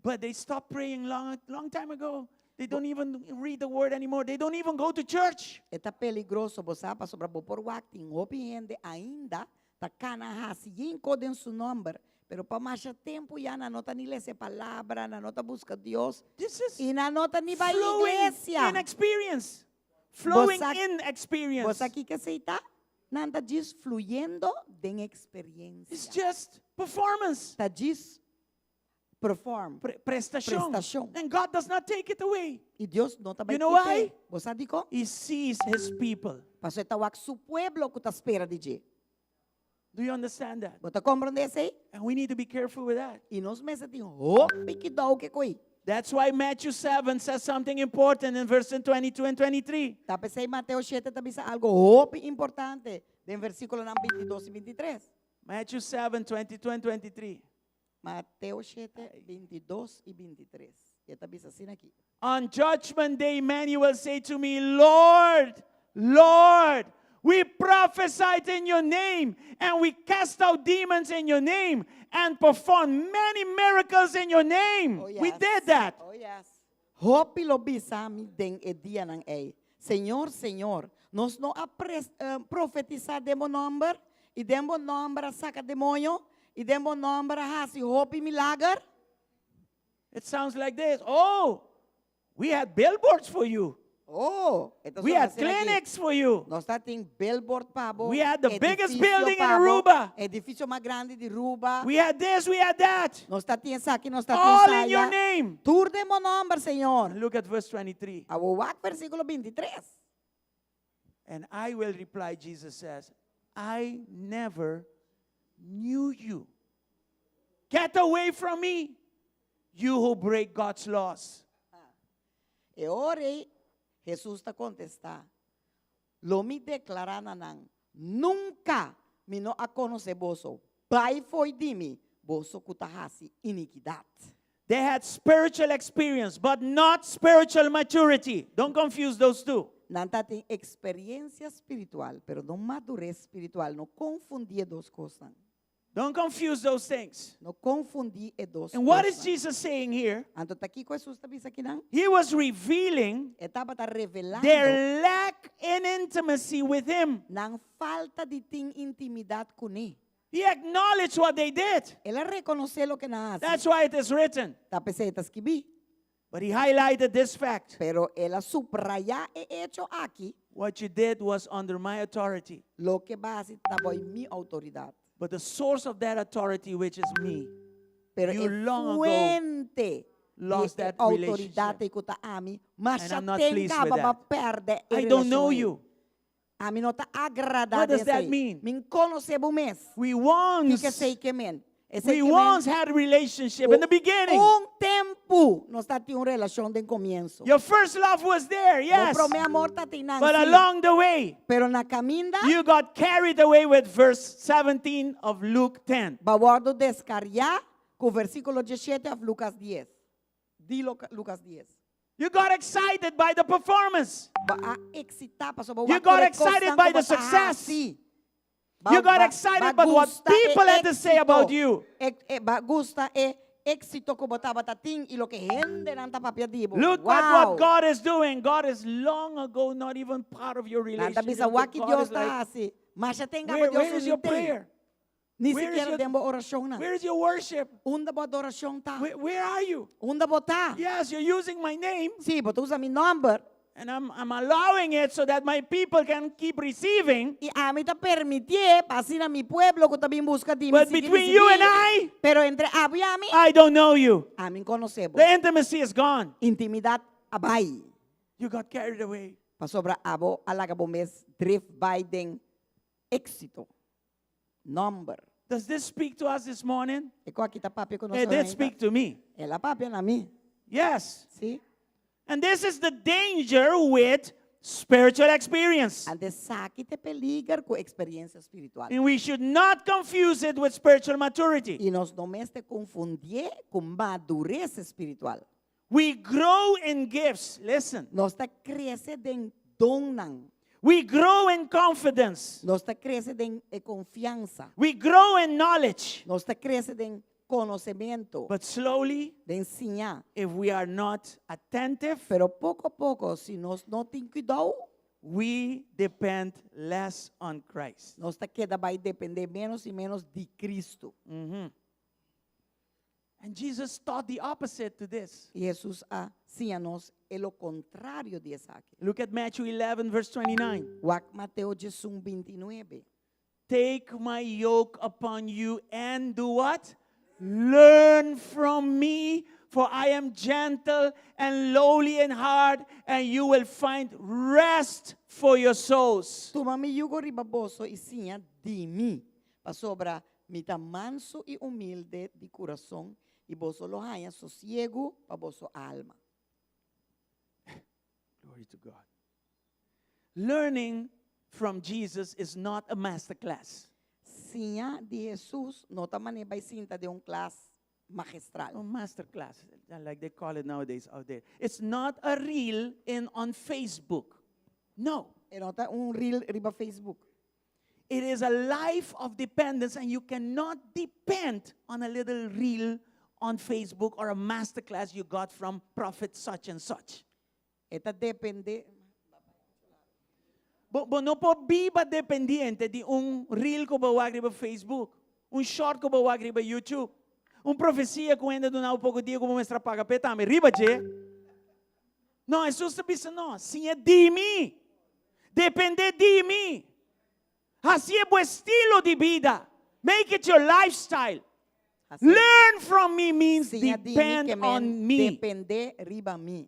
but they stopped praying long time ago? They don't even read the word anymore. They don't even go to church. Está peligroso, você sabe, sobre por wakting, hopi gente ainda, tá cana hasi, em su nombre, pero para mais tempo já na nota ni lese palavra, na nota busca Dios, This is e na nota ni vai flowing igreja. in experience. Flowing Você- in experience. Você aqui que aceita? Nada diz fluyendo em It's experiência. just performance. Tá diz perform. Prestação. Prestação. And God does not take it away. E Deus não tá You know why? Você dico? He sees his people. Pastor tá wak su pueblo que tá espera de je. Do you understand that? Você compreende isso aí? And we need to be careful with that. E nós meses tem hopi que dá o que coi. That's why Matthew 7 says something important in verses 22 and 23. Tá pensei Mateus 7 tá bisa algo hopi importante, em versículo 22 e 23. Matthew 7, 22 and 23. Mateus 7, 22 e 23. E tá bisa assim aqui. On judgment day, many will say to me, Lord, Lord, we prophesied in your name, and we cast out demons in your name, and performed many miracles in your name. Oh, We yes. did that. Oh, yes. Hopi lo bisa mi den e dia ng ei. Senhor, Senhor, nós não profetizar demo number, e demo number saca demônio, e demo number hasi hopi milagre. It sounds like this. Oh, we had billboards for you. Oh, então We só had assim aqui. clinics for you. Nós tá tem billboard pabo. We had the biggest edifício building in pabo, Aruba. Edifício mais grande de Aruba. We had this, we had that. Nós tá tem aqui, nós tá All tem in your saia. name. Tur demo number, Senhor. Look at verse 23. Awak versículo 23. And I will reply, Jesus says, I never knew you. Get away from me, you who break God's laws. E orei, Jesus está contestar. Lo me declara nanang, nunca me no a conoce boso. Pai foi de mim, boso kutahasi iniquidad. They had spiritual experience, but not spiritual maturity. Don't confuse those two. Nanta tem experiência espiritual, pero não madurez espiritual. Não confundir duas coisas. Don't confuse those things. Não confundir as duas And what is coisas. Jesus saying here? Anto tá aqui com Jesus está bisa aqui não? He was revealing Etapa tá revelando their lack in intimacy with Him. nang falta de ter intimidade com ele. He acknowledged what they did. Ela reconheceu o que não hace. That's why it is written. Tá pensando escrevi, But he highlighted this fact. pero ela subraya e hecho aqui What you did was under my authority. lo que base tava em minha autoridade. But the source of that authority, which is me, Pero You é long ago fuente lost de that autoridade que tá a mim, mas And já I'm not tem pleased with para that. perder a I don't know relação. you. A mim não tá agradado. What does that mean? Me conhece o mês. We Que once, sei que men. we once had a relationship in the beginning. Tempo nós tá tendo uma relação de começo. Your first love was there, yes. Pero meu amor tá tendo But along the way, Pero na caminda, you got carried away with verse 17 of Luke 10. bawardo descarriar com o versículo 17 de Lucas 10. Di Lucas 10. You got excited by the performance. Ba a excitar pa so ba You got excited by the success. You got excited by what people had to say about you. Ba gusta éxito ko botaba tating ilo que gente nanta papiadibo. Look at what God is doing. God is long ago not even part of your Nanta relationship. bisa But waki God Dios is like, ta hasi. Mas ya tenga where Dios is your unite. prayer? Ni Where is siquiera your- demos oración na. Where is your worship? Unda bo adoración ta. Where are you? Unda bo ta. Yes, you're using my name, Sí, but usa mi number. and I'm allowing it so that my people can keep receiving. Y a mí te permitie pasar a mi pueblo que también busca ti. But between you and I, Pero entre abo y a mí, I don't know you. a mí conocemos. The intimacy is gone. Intimidad abay. You got carried away. Pasobra abo alaga bomes drift by den éxito. Number. Does this speak to us this morning? Eko aqui tá papi conosco. It did speak to me. Ela papi na mim. Yes. Sim. And this is the danger with spiritual experience. Ande saque te peligar com experiência espiritual. And we should not confuse it with spiritual maturity. E nós não este confundir com madurez espiritual. We grow in gifts. Listen. Nós tá cresce den donan. We grow in confidence. Nós tá cresce den confiança. We grow in knowledge. Nós tá cresce den conhecimento. But slowly, De ensinar. if we are not attentive, Pero pouco a pouco, se nós não tem cuidado, we depend less on Christ. nós tá queda vai depender menos e menos de Cristo. And Jesus taught the opposite to this. E Jesus ensina-nos o contrário de Isaac. Look at Matthew 11, verse 29. Wak Mateo 11:29. Take my yoke upon you and do what? Learn from me, for I am gentle and lowly in heart, and you will find rest for your souls. Toma mi yugo ribaboso e sinha de mim. Pasobra mi ta manso e humilde de coração e boso lo haya sosiego pa boso alma. Glory to God. Learning from Jesus is not a master class. Sinha de Jesus não ta mane vai sinta de classe magistral. Oh, master class, like they call it nowadays out there. It's not a reel on Facebook. No. E não ta reel riba Facebook. It is a life of dependence, and you cannot depend on a little reel on Facebook or a master class you got from prophet such and such. Eta depende. But no po biba dependiente de reel ko bawag riba Facebook, short ko bawag riba YouTube, profecia ko ainda do na pouco dia como mostra paga petame riba je. No, isso sabisa no, sim é de mim. Depende de mim. Assim é o estilo de vida. Make it your lifestyle. Assim, Learn from me means sinha de mim que depend on men me. depender riba mim.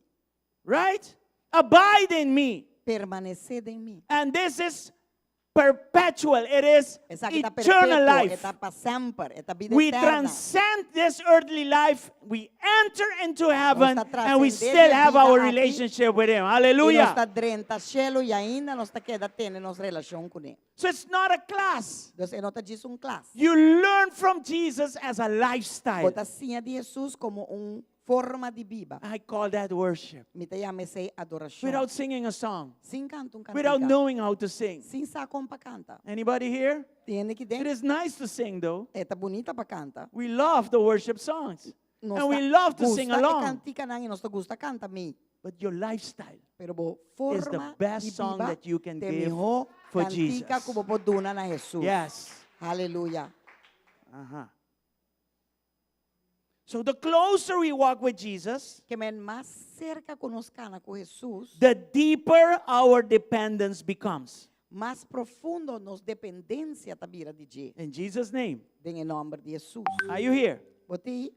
Right? Abide in me. Permanecer em mim. And this is perpetual. It is Esa que está eternal perpetuo, life. está para sempre, está vida We eterna. transcend this earthly life. We enter into heaven, Nós está and we trascendendo still a have vida our aqui. relationship with Him. E nós Hallelujah. está drenta cielo e ainda nós está queda tendo nossa relação com ele. So it's not a class. Então, nós está diz classe. You learn from Jesus as a lifestyle. Bota sinha de Jesus como forma de vida. I call that worship. Me te llame sei adoração. Without singing a song, Sem canto cantica. without knowing how to sing. Sem saber para canta. Anybody here? Tiene que It dentro. is nice to sing, though. Está bonita para canta. We love the worship songs. Nós And we tá love to gusta sing e along. cantica não, e nós tá gusta canta me. But your lifestyle Pero bo is the forma best de song vida that you can te give melhor for cantica Jesus. como boduna na Jesus. Yes. Aleluia. Uh-huh. So the closer we walk with Jesus, Que men mais cerca conoscana com Jesus, the deeper our dependence becomes. mais profundo nos dependência da vida de Deus. In Jesus' name. Em nome de Jesus. Are you here? Botei.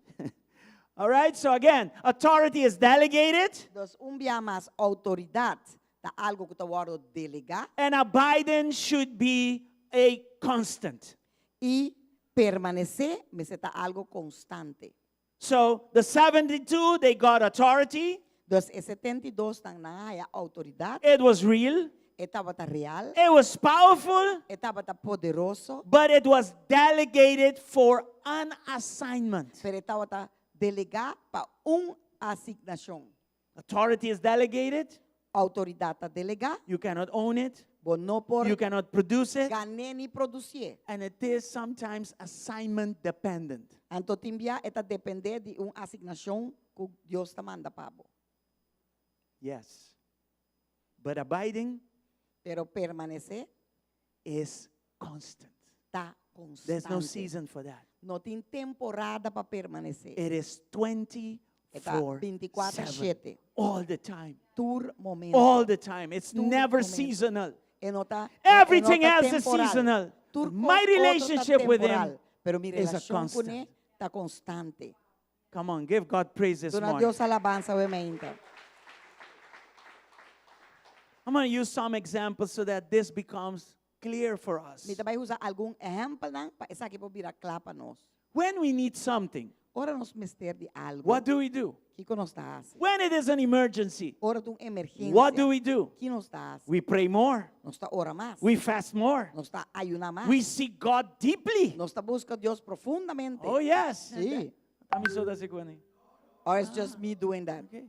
All right, so again, authority is delegated, Dus via mais autoridade da algo que tu word delegar and abiding should be a constant. e permanecer, mas é algo constante. So the 72, they got authority. Dus e 72 estão na área autoridade, It was real, estava real, it was powerful, estava poderoso, but it was delegated for an assignment. pero estava delegar para assignação. Authority is delegated. Autoridade delegar, You cannot own it. bom não por You cannot produce it. ganhar nem produzir. And it is sometimes assignment dependent. Então, timbia está depender de assignação que Deus te manda para você. Yes. But abiding Pero permanecer is constant. está There's no constante. season for that. No tem temporada para permanecer. It is Está 24/7. 24/7. All the time. Tur momento. All the time. It's Tu never momento. seasonal. E nota, Everything e nota else is temporal. seasonal. Tur My cos- relationship otro with temporal, him pero mi is a relación con constant. él está constante. Come on, give God praise this Dona morning. Dios alabanza obviamente. I'm going to use some examples so that this becomes clear for us. Mi também usa algum exemplo não para essa aqui para virar claro para nós. When we need something, Ora nos mister de algo. what do we do? Que nos está assim? When it is an emergency, Ora de uma emergência. what do we do? Que nos está assim? We pray more. Nos está ora mais. We fast more. Nos está ayunar mais. We seek God deeply. Nos está busca Deus profundamente. Oh, yes. Sí. Tamisoda sekwani. Or it's just me doing that. Okay.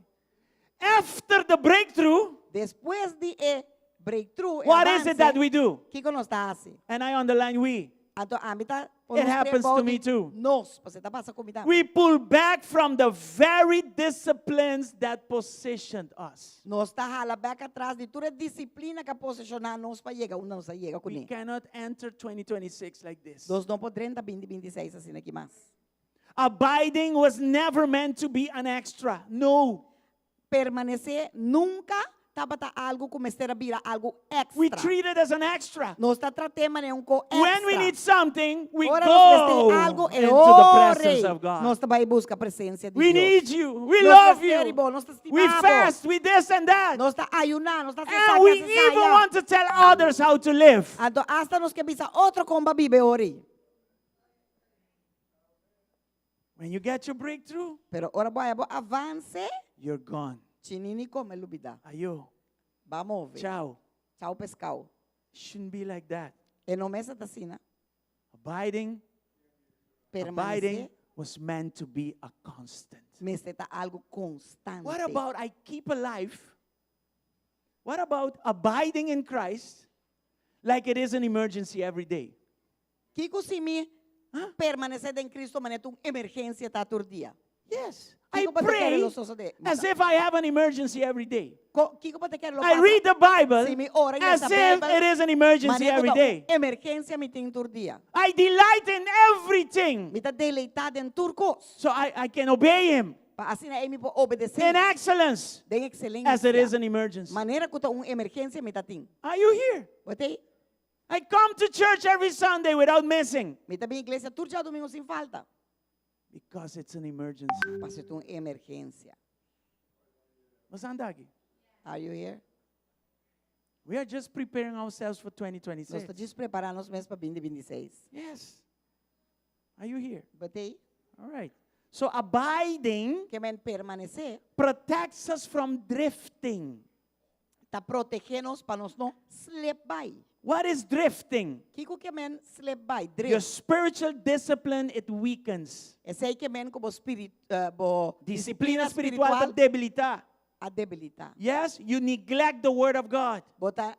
After the breakthrough, Después de breakthrough, what is it that we do? que nos está assim? And I underline we. Então, a mitad, It happens to me too. Nos, você está passando comigo. We pull back from the very disciplines that positioned us. Nós está hala back atrás de toda a disciplina que posicionar nós para chegar onde nós chega com We ele. cannot enter 2026 like this. Nós não podemos 2026 assim aqui mais. Abiding was never meant to be an extra. No. Permanecer nunca estava tá algo como esteira vira algo extra. We treat it as an extra. Nós está tratando de co extra. When we need something, we Ora nós go tem algo into e the ore. presence of God. Nós também busca a presença de We Deus. need you. We Nós love está you. bom, nós está We estimado. fast. We this and that. Nós está ayunar, nós está And we even want to tell others how to live. Então, hasta nos que bisa outro comba vive ori. When you get your breakthrough, Pero ora boa, avance. you're gone. Chinini come lubida. Ayo. Vamos ver. Ciao. Tchau pescao. Shouldn't be like that. E não mesa tacina. Abiding Permanecer. was meant to be a constant. Meseta algo constante. What about I keep alive? What about abiding in Christ like it is an emergency every day? Kiko si mi Huh? permanecer em Cristo manetung emergência tá tur dia. Yes. I Kiko pa te quere pray lo soso de. as if I have an emergency every day. Kiko pa te quere lo I pasa. read the Bible Si mi ora as sa if Bible, it is an emergency maneto every ta day. emergência mi ting tur dia. I delight in everything Mi ta deleitada en turcos. so I can obey Him Pa assim na emi po obedecer. in excellence Den excelência. as it is an emergency. Maneira que ta emergência mi ta ting. Are you here? Botei? I come to church every Sunday without missing Mi ta bin igreja tur dia domingo sem falta. because it's an emergency. Pase tu emergência. Masandagi. Are you here? We are just preparing ourselves for Nós 2026. está despreparando nos meses para 2026. Yes. Are you here? Botei? All right. So abiding Que men permanecer protects us from drifting. ta proteger-nos para nos não slip by. What is drifting? Kiko que men slip by, Your drift. spiritual discipline, it weakens. Esse aí que men como bo Disciplina espiritual te debilita. a debilitar. Yes, you neglect the word of God. Bota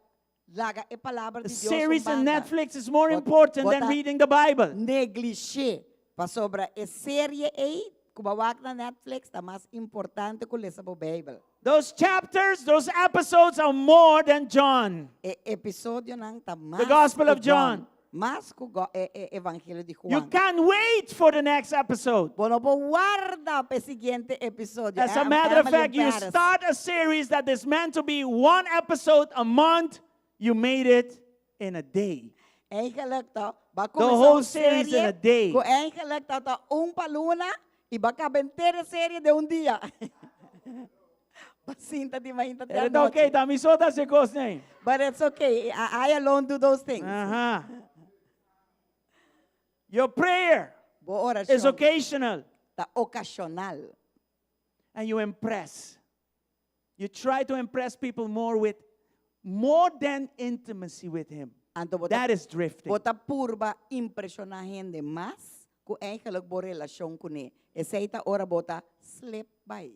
laga a palavra A de Deus series on banda. Netflix is more Bot- important than bota- reading the Bible. Negligê para sobre a série aí que bawak na Netflix tá mais importante que ler a Bíblia. Those chapters, those episodes are more than John. E episódio não tá mais Gospel que of John. mais que o Evangelho de You Juan. can't wait for the next episode. Bueno, pues guarda para el siguiente episodio. As a matter of fact, you start a series that is meant to be one episode a month, you made it in a day. Eigenlijk to, va The whole series serie in a day. Ko eigenlijk to paluna y va a entera serie de un día. Pasinta di mainta te It's okay, tamisota se kosnei. But it's okay. I alone do those things. Uh-huh. Your prayer Bo oración is occasional ta ocasional. and you impress. You try to impress people more than intimacy with Him. Anto bota, That is drifting. bota purba impresionar gente más ko eigenlijk bo relasyon ko ni. Eseita ora bota slip by.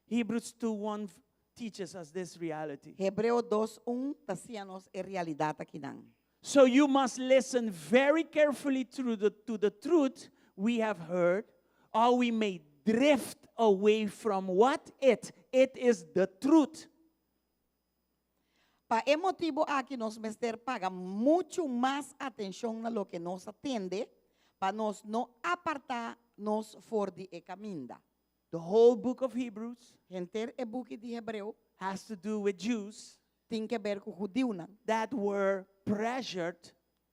Hebrews 2:1 teaches us this reality. Hebreo 2:1 tasianos e realidad aqui não. So you must listen very carefully to the truth we have heard, or we may drift away from what it is the truth. Pa emotivo aqui nos mester paga muito mais atenção na lo que nos atende, para nós não apartar nos for de e caminda. The whole book of Hebrews Enter e book de Hebreu has to do with Jews tem que ver com judeu não, that were pressured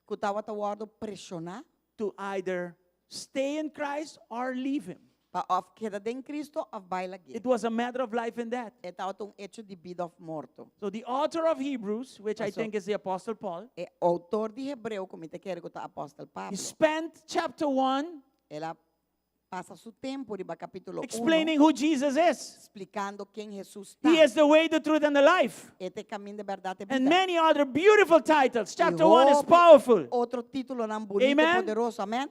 que estava tawado pressionar to either stay in Christ or leave him. para of queda em Cristo of baila guia. It was a matter of life and death. Estava um hecho de vida of morto. So the author of Hebrews, which I So- think is the Apostle Paul, E autor de Hebreu, como te quer que o apóstolo he Pablo, spent chapter 1 ela passa seu tempo riba capítulo 1 explaining who Jesus is. explicando quem Jesus está. He is the way, the truth, and the life. Este caminho de verdade e And vida. many other beautiful titles. Chapter E 1 is hope- powerful. Outro título não bonito Amen. e poderoso, amém?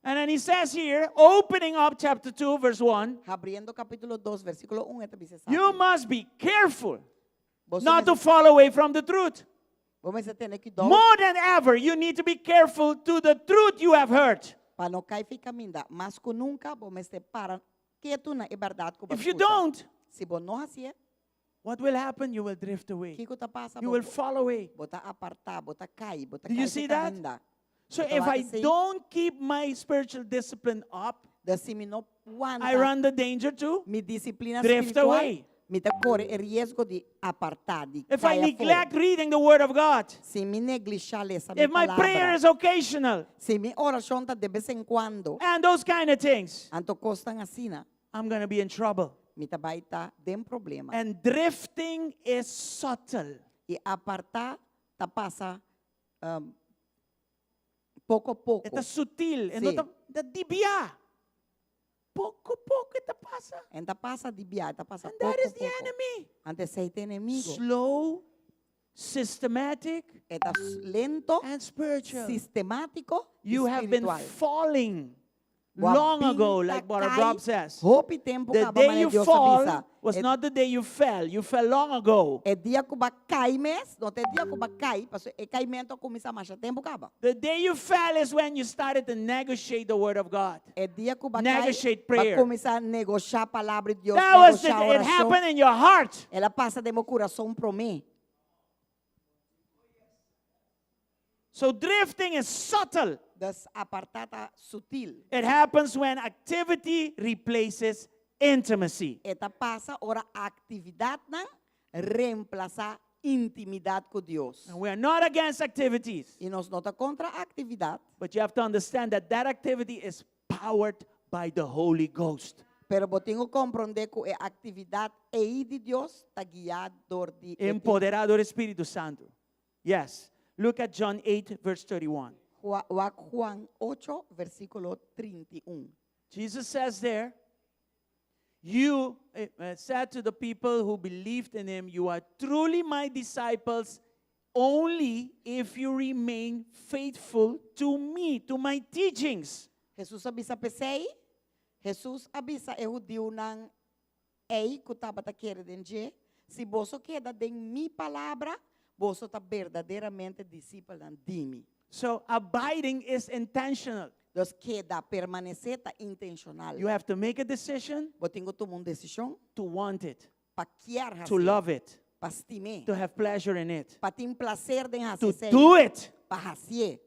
And then he says here, opening up chapter 2, verse 1, Abrindo capítulo 2, versículo 1, este dice assim, you must be careful Vos not to fall away from the truth. vamos ter que dar More than ever, you need to be careful to the truth you have heard. para não cair ficar minda, mas que nunca vamos ter para quieto na verdade que If you don't, se você não assim, what will happen? You will drift o away. que tá passa? You will fall away. Bota apartar, bota cair, bota Do you see that? So Então, if I assim, don't keep my spiritual discipline up, se me não aguanta, I run the danger to mi disciplina drift espiritual, away. me tá corre o risco de apartar, de If I cair neglect fora. reading the Word of God, Se me neglijar essa if my prayer is occasional, se mi oração tá de vez em quando, and those kind of things, anto costan assim, I'm going to be in trouble. me tá vai tá dem problema. And drifting is subtle. E apartar tá passa pouco a pouco. Ito sutil. Sí. Ito dibia. Poco, ito pasa. Enta passa de biar, tá passa And pouco that a is the pouco. enemy. Antes sei inimigo. Slow, systematic, Eta lento, and spiritual. sistemático, You have been espiritual. falling Wa long ago, binta like Brother kai, Rob says. Hopi tempo The ka ba day man you Dios fall avisa. was not the day you fell. You fell long ago. É dia que ba cai mes, não tem dia que ba cai, parce é caimento começa mais tempo ka ba. The day you fell is when you started to negotiate the Word of God. É dia que ba Negotiate cai, prayer. ba começar a negociar a palavra de Deus, That was negociar a it oração. happened in your heart. Ela passa de meu coração pro mim. So drifting is subtle. Das apartada sutil. It happens when activity replaces intimacy. Eta passa ora atividade não reemplaçar intimidade com Deus. And we are not against activities, E nós não tá contra a atividade, but you have to understand that that activity is powered by the Holy Ghost. pero eu tenho que compreender que a atividade é de Deus, está guiado de Empoderado del Espíritu Santo. Yes. Look at John 8, verse 31. Juan 8, versículo 31. Jesus says there, you said to the people who believed in him, you are truly my disciples only if you remain faithful to me, to my teachings. Jesus avisa pesei, Jesus avisa e judeu não ei que estava querendo dizer, se você queda de minha palavra, você está verdadeiramente discípulo de mim. So abiding is intentional. Então, queda permanecer tá intencional. You have to make a decision Eu tenho que tomar uma decisão to want it, para querer to love it, para estimar, to have pleasure in it, para ter prazer em to fazer, do it. para fazer.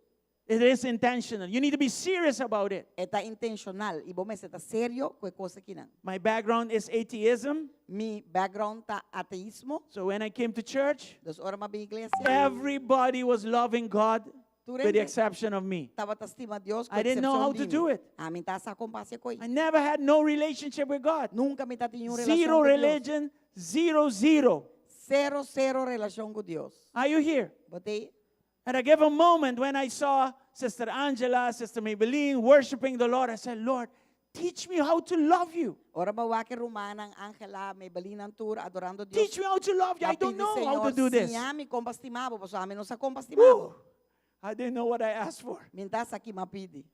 It is intentional. You need to be serious about it. Está intencional e vamos estar sério com a coisa que não. My background is atheism. Mi background tá ateísmo, So when I came to church, dos ora uma igreja. everybody was loving God with the Durante exception of me. estava a estimar Deus com I didn't know exceção how de to mim. do it. A mim tá sa compasse com I never had no relationship with God. Nunca me tá tinha relação Zero com Deus. religion, zero. Zero relação com Deus. Are you here? Botei At a given moment when I saw Sister Angela, Sister Maybelline worshiping the Lord, I said, Lord, teach me how to love you. ora ba que romana Angela me balinan tour adorando Deus. Teach me how to love you. I don't know how to do this. Sim, me compastimavo, pois a mim não sa Woo. compastimavo. I didn't know what I asked for. Mintas aqui mapidi.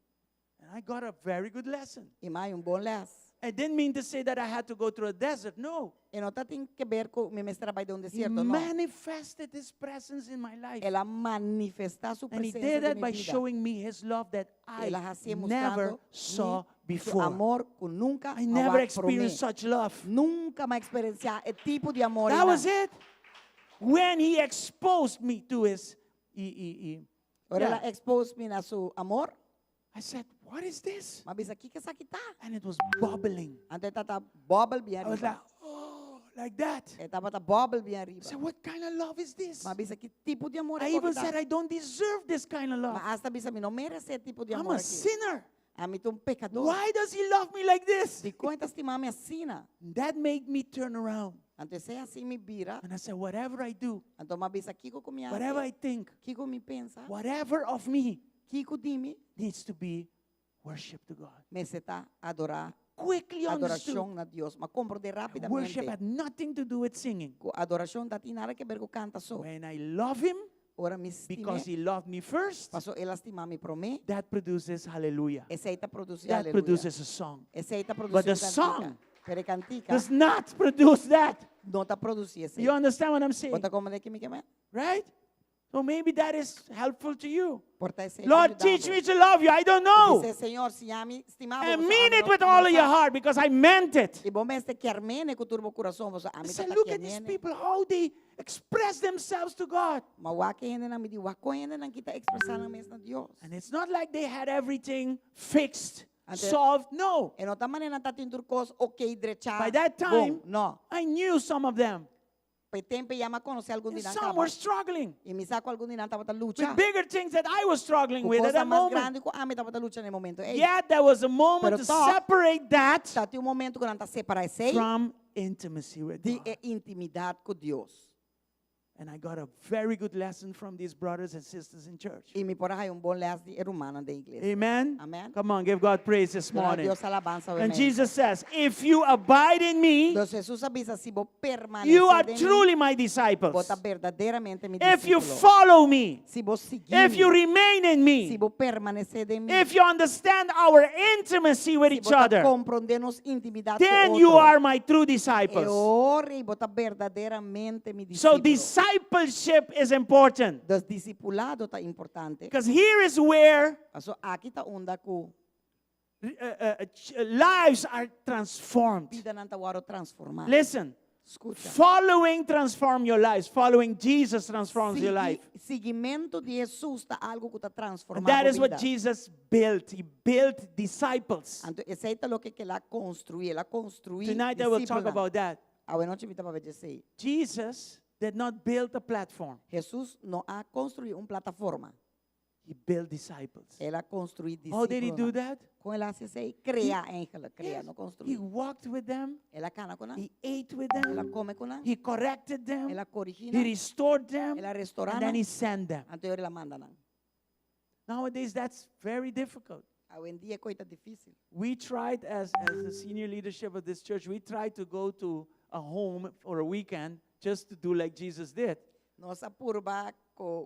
And I got a very good lesson. E mai bom les. I didn't mean to say that I had to go through a desert. No. E não tá tem que ver com me trabalho de um He deserto, não. manifested his presence in my life. Ela manifesta su And he presença did de that mi by vida. showing me his love that Ela I hacía never mostrando saw su before. amor que nunca I never hawa por mí. experienced such love. Nunca me experienciar el tipo de amor. That was it. when he exposed me to his, Ora Yeah. ela expose me na su amor. I said, what is this? Mabisa kika sakita. And it was bubbling. Ante tata bubble bien I was like, arriba. oh, like that. Eta bata bubble bien I arriba. said, what kind of love is this? Mabisa que tipo de amor I é even kita. said, I don't deserve this kind of love. Mas hasta bisa mi no merece tipo de I'm amor a aqui. sinner. A mim um pecador. Why does he love me like this? De quantas estimar me assina. That made me turn around. Então se assim me vira. And I said, whatever I do, Então mabisa kiko com minha. whatever I think, Kiko me pensa. whatever of me Kiko dime. needs to be worship to God. Me seta adorar. Quickly understood. Adoração na Deus. Mas compreender Worship rapidamente. had nothing to do with singing. Com adoração da nada que ver com canta só. When I love him, Ora me estime. because he loved me first, Passou ela estimar me promê. that produces hallelujah. Eceita produzir That aleluia. produces a song. Eceita But produzir the song cantica. Pero cantica Does not produce that. não está produzir esse. You understand what I'm saying? Bota como de que me queima. Right? So maybe that is helpful to you. Porta esse. Lord, teach me to love you. I don't know. Dice, Senhor, se ame, estimava. And mean it with all of your heart because I meant it. E bom este que armene com turbo coração, você I ame said, tata look at these kianene. people, how they express themselves to God. Ma wake hende na midi wako hende na kita expressar na mes na Dios. And it's not like they had everything fixed, And solved. No. E não tá maneira tá tintur cos ok drecha. By that time, no. I knew some of them. Pe tempo llama conocer algum And dinan some were struggling E me saco algum dinan tava lucha. with bigger things that I was struggling Com with at coisa that mais moment. grande que ame tava lucha no momento. Ei, Yet there was a moment Pero to só- separate that tá tem momento que não tá separar esse from intimacy with de God. intimidade com Deus. And I got a very good lesson from these brothers and sisters in church. E me porra bom les de romana da igreja. Amen? Amen. Come on, give God praise this Dona morning. Deus alabanza. And amém. Jesus says, if you abide in me, Deus Jesus avisa se vou permanecer you are em mim, truly my disciples. bota verdadeiramente me If you discípulo. follow me, Se vou seguir, if you remain in se me, vou permanecer em mim, if you understand our intimacy with se each vou other, compreendermos intimidade then com you outro. are my true E disciples. ora e bota verdadeiramente me So discípulo. discipleship is important. Dos discipulado tá importante. Because here is where Paso aqui tá onda ku lives are transformed. vida não tá waro transformar. Listen, Escuta. following transform your lives. Following Jesus transforms your life. Seguimento de Jesus tá algo que tá And transformando that is what vida. Jesus built. He built disciples. Então, esse aí tá lo que ela construiu. Ela construiu Tonight I will talk about that. A noite me tava a dizer. Jesus did not build a platform. Jesus não ha construído uma plataforma. He built disciples. Ela construiu discípulos. How did he do that? Com ela se sei criar em ela, criar, não He construir. walked with them. Ela cana com ela. He ate with Ela them. come com ela. He corrected them. Ela corrige. He restored them. Ela restaura. And then he sent them. Anterior ela manda. Nowadays, that's very difficult. Hoje em dia coisa difícil. We tried, as the senior leadership of this church, we tried to go to a home for a weekend just to do like Jesus did. Nossa purba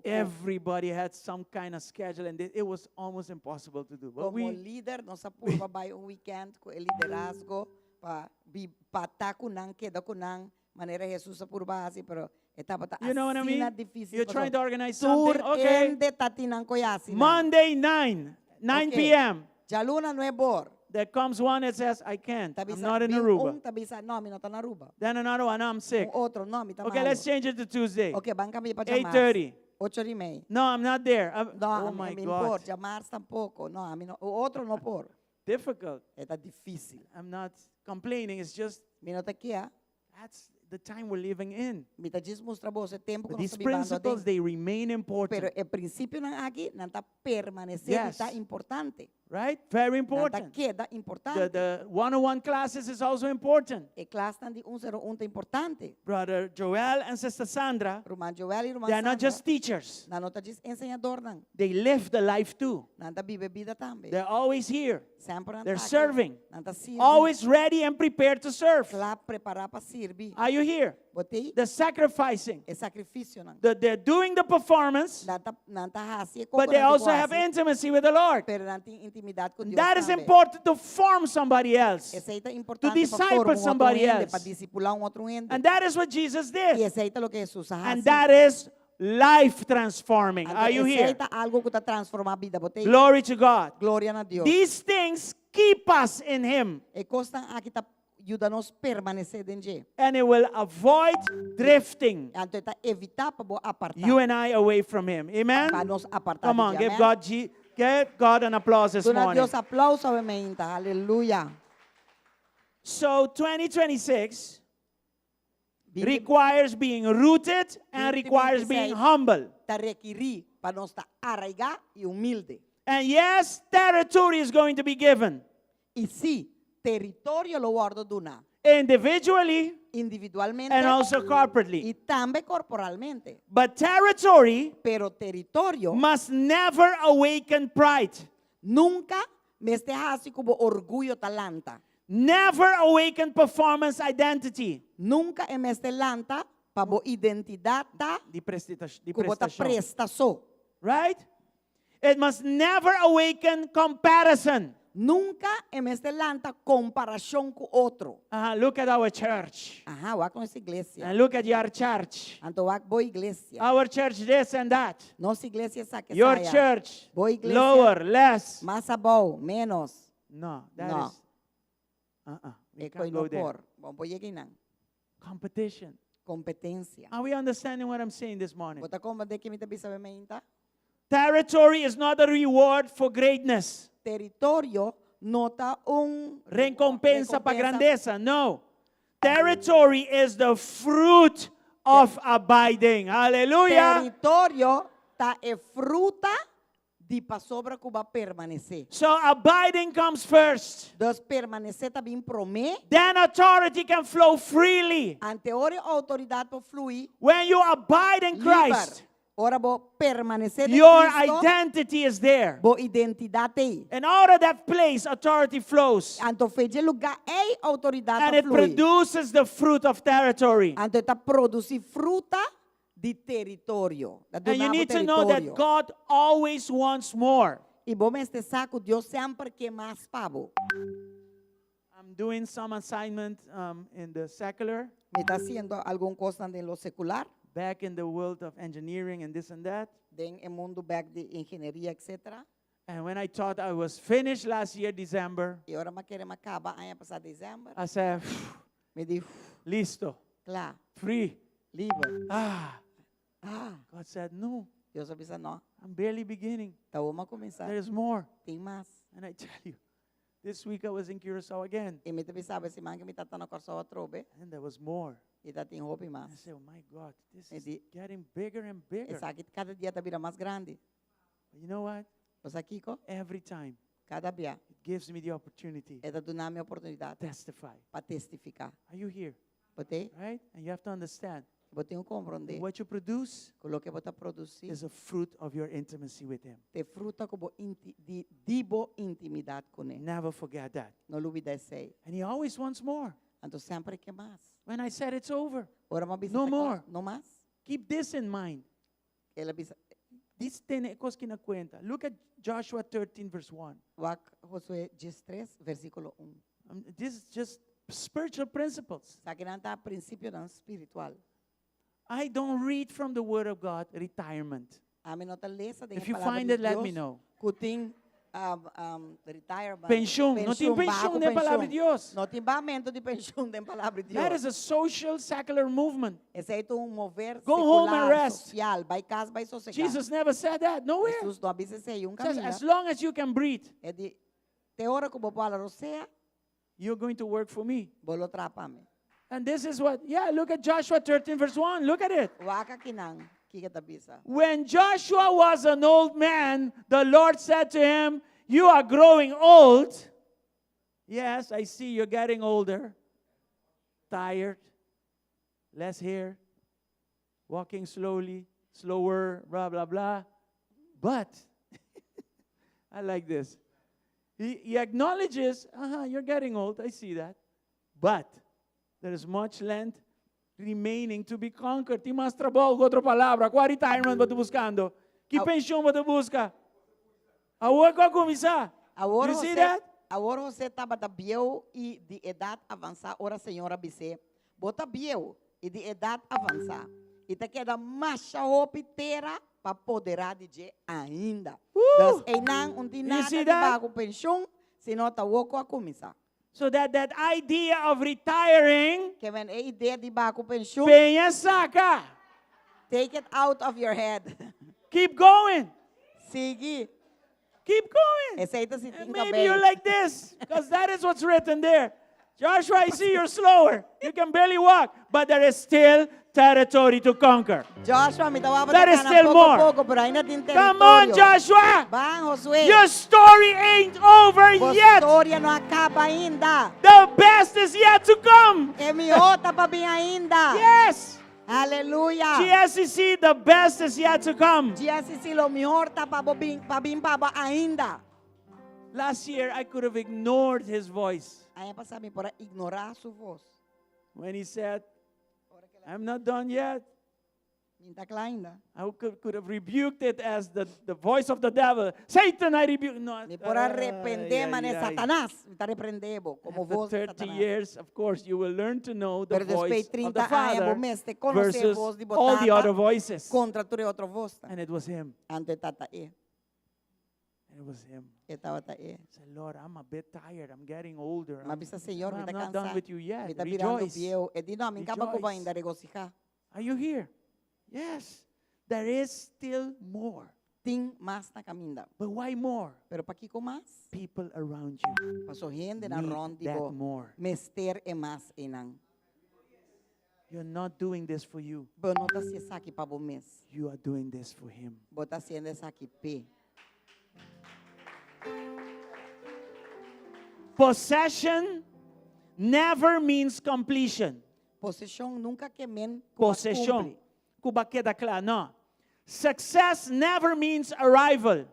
Everybody had some kind of schedule, and it was almost impossible to do. But como we, líder, nossa purba vai weekend com o liderazgo para estar com nang queda com nang maneira Jesus sa purba assim, pero etapa tá you know what I mean? difícil. You're trying to organize something. Okay. Ende tatinang ko yasi. Monday 9 Okay. p.m. Jaluna no é bor. There comes one that says, I can't. I'm Tabisa, not in bin Aruba. tabisa, no, mi no ta na Aruba. Then another one, I'm sick. Outro, no, mi ta Okay, let's change it to Tuesday. Okay, bang kami pa 8:30. 8:30. No, I'm not there. No, Oh my mi God. por, jamás tampoco. No, a mí no, o outro no por. Difficult. Eta difícil. I'm not complaining. It's just Mi no te kia, that's the time we're living in. mi ta jis mostra bo se tempo But que these nós vivendo principles, adentro. they remain important. Pero el principio nan aqui, nan ta permanecer, Yes. está importante. Right? Very Nan ta important. queda importante. The one-on-one classes is also important. E classe nan di 101 tá importante. Brother Joel and Sister Sandra, Roman Joel e Roman they are not Sandra, just teachers. nan não ta jis ensinador nan. They live the life too. Nan ta vive vida também. They're always here. Sempre nan They're ta aqui. serving. Nan ta sirvi. Always ready and prepared to serve. Lá preparar para servir. Are you here? Botei They're sacrificing. é sacrifício nan. They're doing the performance, Nan ta hasi but they also have intimacy with the Lord. pero nan tem intimidade com And Deus that is também. important to form somebody else. Esse aí tá importante disciple somebody else. para discipular outro ende. And that is what Jesus E did. esse aí tá o que Jesus faz. And that is life transforming. Então, Are you esse aí here? tá algo que tá transformar a vida. Botei Glory to God. glória a Deus. These things keep us in Him. E costa aqui tá ajuda-nos permanecer dentro. And it will avoid drifting Então, tá evitar para apartar. you and I away from Him. Amen? Para nos apartar Come on, de give Amém? God an applause this Dona morning. Deus aplauso, amém. Aleluia. So 2026 requires being rooted and requires being 2026 humble. Tá requerir para nós estar arraigar e humilde. And yes, territory is going to be given E sim, território lo guardo duna. individually Individualmente and also corporately. e também corporalmente. But territory Pero território must never awaken pride. nunca me esteja assim como orgulho talanta. Never awaken performance identity. Nunca me estelanta para bo identidade Di como ta prestação. prestação. Right? It must never awaken comparison. Nunca me estelanta comparação com outro. Look at our church. Ajá, va com essa igreja. And look at your church. Anto va boa igreja. Our church this and that. Nossa igreja essa que Your saia. church. Boa igreja. Lower, less. Mais bom, menos. No, that No. is. We É can't coi go no there. por. Bom, boa aqui não. Competition. Competência. Are we understanding what I'm saying this morning? Bota como de que me tabi sabe meinta. Territory is not a reward for greatness. Território nota Recompensa para grandeza. No. Territory is the fruit of abiding. Hallelujah. Território tá é fruta de pa sobra que vai permanecer. So abiding comes first. Dos permanecer tá bem promê. Then authority can flow freely. Ante ora a autoridade para fluir. When you abide in Christ, Ora bo permanecer de your Cristo. identity is there. Bo identidade aí. And out of that place, authority flows. Anto fez lugar é autoridade And para it fluir. produces the fruit of territory. Anto tá produzir fruta de território. Da And you donavo need to know that território. God always wants more. E bom este saco Deus sempre quer mais pavo. I'm doing some assignment in the secular, Me está haciendo alguma coisa en lo secular, back in the world of engineering and this and that. en el mundo back de ingeniería, etc. And when I thought I was finished last year, December, E agora me queremos acabar ano passado dezembro. I said, Me dijo, listo, claro, free. livre. Ah, Ah, God said, no, Deus avisa não. I'm barely beginning. Então vamos começar. There's more. Tem mais. And I tell you, this week I was in Curacao again, E me te sabe se mangue me tá na corso outro be. and there was more. E tá tem roupa I mais. said, oh my God, this E is di- getting bigger and bigger. Essa aqui cada dia tá vira mais grande. But you know what? Pois aqui, Every time cada dia, it gives me the opportunity é da donar minha oportunidade to testify. para testificar. Are you here? Botei, Right? And you have to understand botei compreender. what you produce Com o que você produzir, is a fruit of your intimacy with Him. te fruta como de boa intimidade com ele. Never forget that. Não duvida sei. And He always wants more. Então sempre quer mais. When I said it's over, Ora uma vez No more. não mais. keep this in mind. Ela bisa This tiene cosas que na cuenta. Look at Joshua 13, verse 1. Wak Josué 13, versículo 1. This is just spiritual principles. Sa que não está princípio não espiritual. I don't read from the Word of God retirement. A mim não está lesa de If you find it, let me know. Kuting retirement. Pensão. Não tem pensão na palavra de Deus. Não tem pagamento de pensão da palavra de That Deus. is a social, secular movement. Esse é mover Go home and secular, rest. social. Vai casa, vai sossegar. Jesus never said that. Nowhere. Jesus não avisa sei um Says, caminho. as long as you can breathe, É de te hora como bola rosea, you're going to work for me. bolo trapame. And this is what, look at Joshua 13, verse 1. Look at it. Waka kinang, kika tabisa. When Joshua was an old man, the Lord said to him, you are growing old. Yes, I see you're getting older, tired, less hair, walking slowly, slower, blah, blah, blah. But, I like this. He acknowledges, you're getting old, I see that. But, there is much land remaining to be conquered. Ti mas trabaho, outra palavra. Qual retirement ba tu buscando? Que pensão ba tu busca? Awa ka começar. Agora You see você, that? agora você estava da biel e de idade avançada, ora senhora bise, bota biel e de idade avançada. E te queda mais inteira para poder dizer ainda. Das enang You nada see de that? bago pensão, senão tá woco a começar. So that idea of retiring, que men e ideia de baco pensioen, penha saca. take it out of your head. Keep going. Sige. Keep going. Aceita si And tinga maybe bem. you're like this, because that is what's written there. Joshua, I see you're slower. You can barely walk, but there is still territory to conquer. Joshua, mi tawaba That is ka na still more. poco, pero ainda tin Come on, territorio. Joshua. Bang, Josué. Your story ain't over Vossa yet. história não acaba ainda. The best is yet to come. É miota para vir ainda. Yes. Aleluia. GSCC, the best is yet to come. Dia se lo melhor tá para vir para ainda. Last year, I could have ignored his voice Aí passar me para ignorar sua voz. when he said, I'm not done yet. Minta lá ainda. I could have rebuked it as the voice of the devil. Satan, I rebuke. No, Me por arrepender, mané Satanás. Me tá repreendendo como After voz de 30 Satanás. years, of course, you will learn to know the Pero voice depois of 30 the anos, Father vos te conhecer versus voz de all the other botata voices. contra tu outro voz. And it was him. Ante tata e. It was him. Estava ta e. I said, Lord, I'm a bit tired. I'm getting older. Mas bisa Senhor, me I'm tá not done cansado. with you yet. Me tá virando Rejoice. vieu. E di não, me acaba com Rejoice. ainda regocijar. Are you here? Yes. There is still more. Tem mais na caminda. But why more? Pero para aqui com mais, People around you passou gente na need ronda that bo. more. Mester e mais enang. You're not doing this for you. Bo não tá se aqui para bo mes. You are doing this for him. Bo tá sendo essa aqui pe. Possession never means completion. Possessão nunca que men Possession. Kuba queda claro, no. Success never means arrival.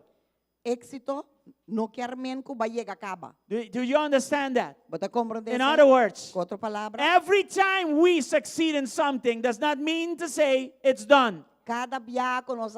Éxito não quer men que vai chegar acaba. Do you understand that? Bo tá compreender. In other words, Com outra palavra, every time we succeed in something does not mean to say it's done. cada biaco nos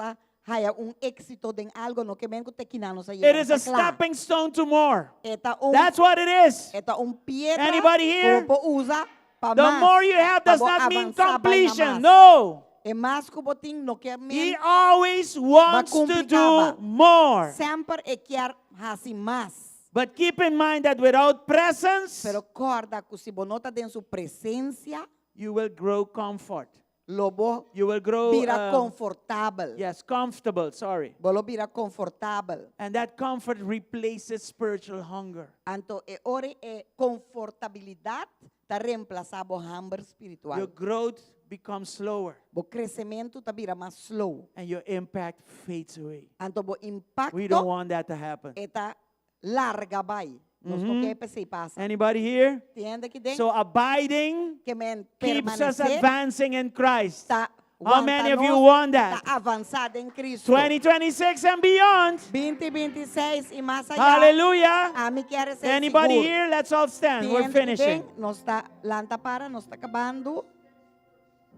haya éxito de algo no que men que te quinano sa It is a stepping stone to more. Eta That's what it is. Eta piedra. Anybody here? Po usa pa The más. more you have does Pa bo not mean avanzar ba completion. na más. No. E mais que boting no que He men always wants to complicaba. do more. sempre e quer hasi mais. But keep in mind that without presence, Pero corda que se bonota den su presencia, you will grow comfort. lobo You will grow, vira confortável. yes, comfortable, sorry. Bolo vira confortável. And that comfort replaces spiritual hunger. Anto e ore e confortabilidade tá reemplazado hambre Your espiritual. growth becomes slower Bo crescimento tá vira mais slow. and your impact fades away. Anto bo We don't impacto want that to happen. eta larga vai. Nós não quer pensar e passa. Anybody here? Entende que den? So abiding Que men keeps us permanecer advancing in Christ. tá How many of you want that? Tá avançado em Cristo. 2026 and beyond. 2026 e mais allá. Hallelujah. A mim quer ser Anybody seguro. here? Let's all stand. We're Entende que finishing. den? Nós tá lanta para, nós tá acabando.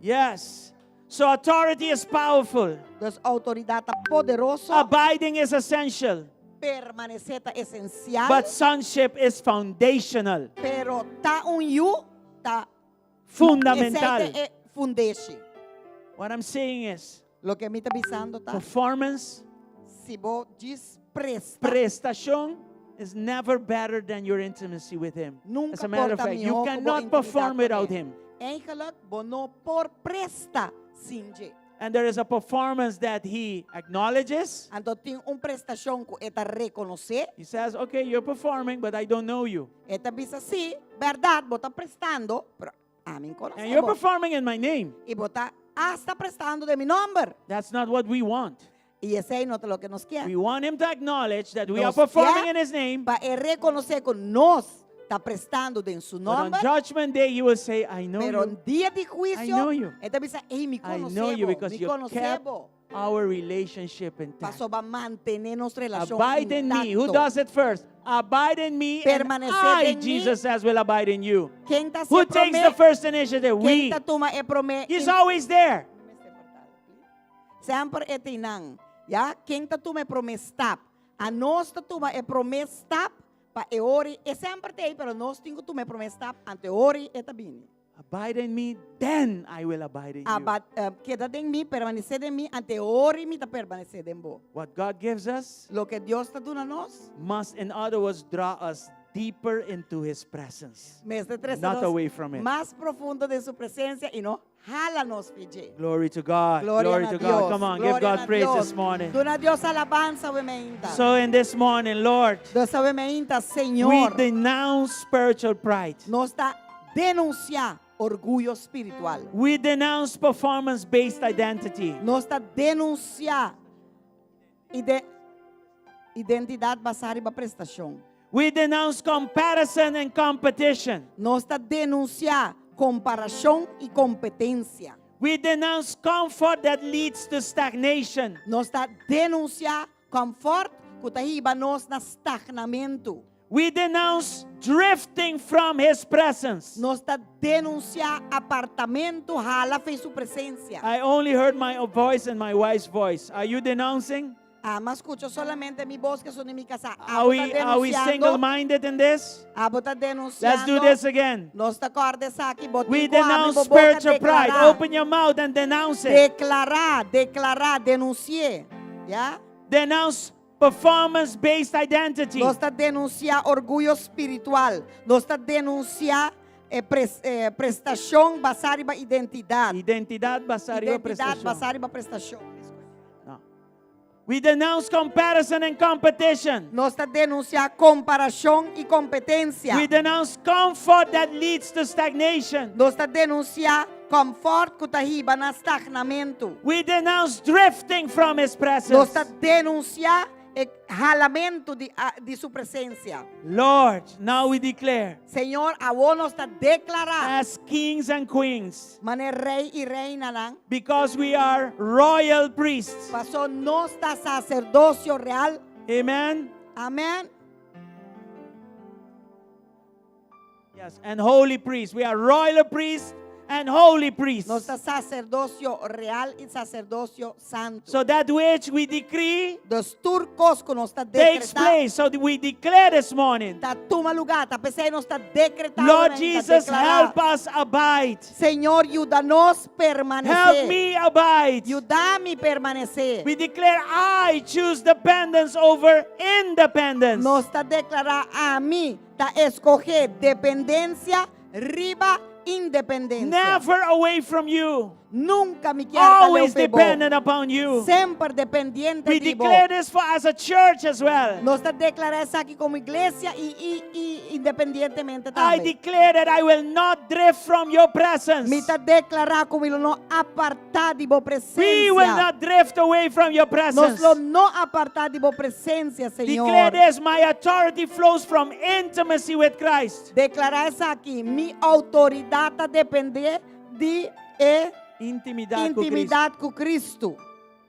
Yes. So authority is powerful. Então, autoridade tá poderosa. Abiding is essential. Permanecer tá essencial. But sonship is foundational. Pero tá you tá Fundamental. esse é fundeixe. What I'm saying is Lo que me está avisando tá. performance, Se vos despresta. prestation is never better than your intimacy with Him. Nunca As a matter of porta fact, you melhor cannot como perform intimidade without com Him. Eigenlijk, bo no por presta sinje. And there is a performance that He acknowledges. Então tem prestação que eta reconocer. He says, okay, you're performing, but I don't know you. Eta bisa sim, verdade, bo tá prestando, pero a mim And you're conhece. performing in my name. E bo tá está prestando de mi nombre. That's not what we want. E esse aí não é o que nos quer. We want Him to acknowledge that we are Nos performing quer in His name. para reconocer que nós está prestando de su But on nombre. Judgment Day, He will say, I know Pero you. en dia de I juicio, know you. eta bisa, me I know you because me you kept conocebo. our relationship intact. Paso va mantener nuestra relación Abide in me. Who intacto. does it first? Abide in me, and Permanecer I, en mí. Jesus says, will abide in you. Quem está Who takes the first initiative? Quem We. está toma e prome He's always there. sempre é tinang. Ya, quem está toma e promestap. A nós está toma e promestap pa e ori e sempre tem, pero nós tingo toma e promestap ante ori e tabini. Abide in me, then I will abide in you. Abat queda em mim, permanecer em mim, ante ori me tá permanecer em bo. What God gives us Lo que Deus está dando a nós must, in other words, draw us deeper into His presence. Mes de 13, Not away from it. más profundo de su presencia y no jálanos, PJ. Glory to God. Gloria Glory a to Dios. God. Come on, give Gloria God a praise Dios. this morning. Dona a Dios alabanza, obviamente. So in this morning, Lord, Dios obviamente, we Señor, denounce spiritual pride. nos está denunciar orgullo espiritual. We denounce performance-based identity. Nos está denunciar identidade basada em prestação. We denounce comparison and competition. Nos está denunciar comparação e competência. We denounce comfort that leads to stagnation. Nos está denunciar conforto que está iba nos na estagnamento. We denounce drifting from His presence. Nos está denunciar apartamento jala fez sua presença. I only heard my voice and my wife's voice. Are you denouncing? Mas escucho solamente mi voz que son en mi casa. Are we single-minded in this? Está denunciando. Let's do this again. Nos está cordes aqui. We denounce spiritual pride. Open your mouth and denounce it. Declarar, denunciar. ¿Ya? Denounce performance-based identity. Nos está denunciar orgullo espiritual. Nos está denunciar prestação basada em identidade. Identidad basada en Identidade prestación. basada em prestação. No. We denounce comparison and competition. Nos está denunciar comparação e competência. We denounce comfort that leads to stagnation. Nos está denunciar conforto que está riba na estagnamento. We denounce drifting from His Nos presence. está denunciar jalamento de sua presença. Lord, now we declare, Senhor, a vos nos está declarar, as kings and queens, mané rei e reina não, because we are royal priests. passou nos está sacerdócio real. Amen. Amém. Yes, and holy priests. We are royal priests and holy priests. Nos está sacerdócio real e sacerdócio santo. So that which we decree Dos turcos que nos está takes decretando. place. So we declare this morning, Está toma lugar, está pensando, nos está decretando. Lord está Jesus, declarando. help us abide. Senhor, ajuda-nos permanecer. Help me abide. Ajuda-me permanecer. We declare I choose dependence over independence. Nos está declarar a mim, está escoger dependência riba independência. Never away from you. Nunca me quero Always dependent upon you. Sempre dependiente We de declare vos. this for as a church as well. Nos está declarando isso aqui como igreja e independentemente I também. declare that I will not drift from your presence. Me está declarando como ele não apartar de vossa presença. We will not drift away from your Nos presence. lo não apartar de vossa presença, Senhor. Declare this, my authority flows from intimacy with Christ. Declarar isso aqui, minha autoridade depender de Intimidad con Cristo. intimidade com Cristo.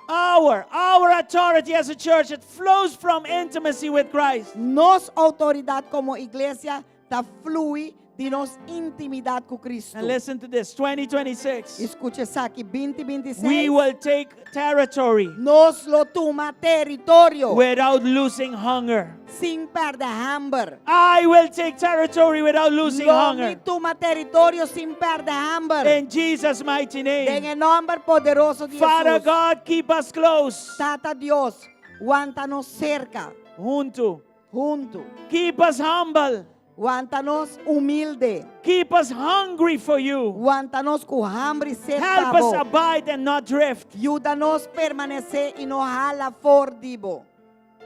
Our authority as a church, it flows from intimacy with Christ. Nossa autoridade como igreja está flui de nossa intimidade com Cristo. And listen to this, 2026. Escute isso aqui, 2026. We will take territory Nos lo toma território without losing hunger. sem perder hambre. I will take territory without losing Lo me hunger. toma território sem perder hambre. In Jesus' mighty En name. el nombre poderoso de Father Jesus. God, keep us close. Tata Dios, aguántanos cerca, Junto. junto. Keep us humble. Aguántanos humilde. Keep us hungry for you. Aguántanos com hambre e sede. Help us abide and not drift. Ajuda-nos permanecer e não rala fordibo.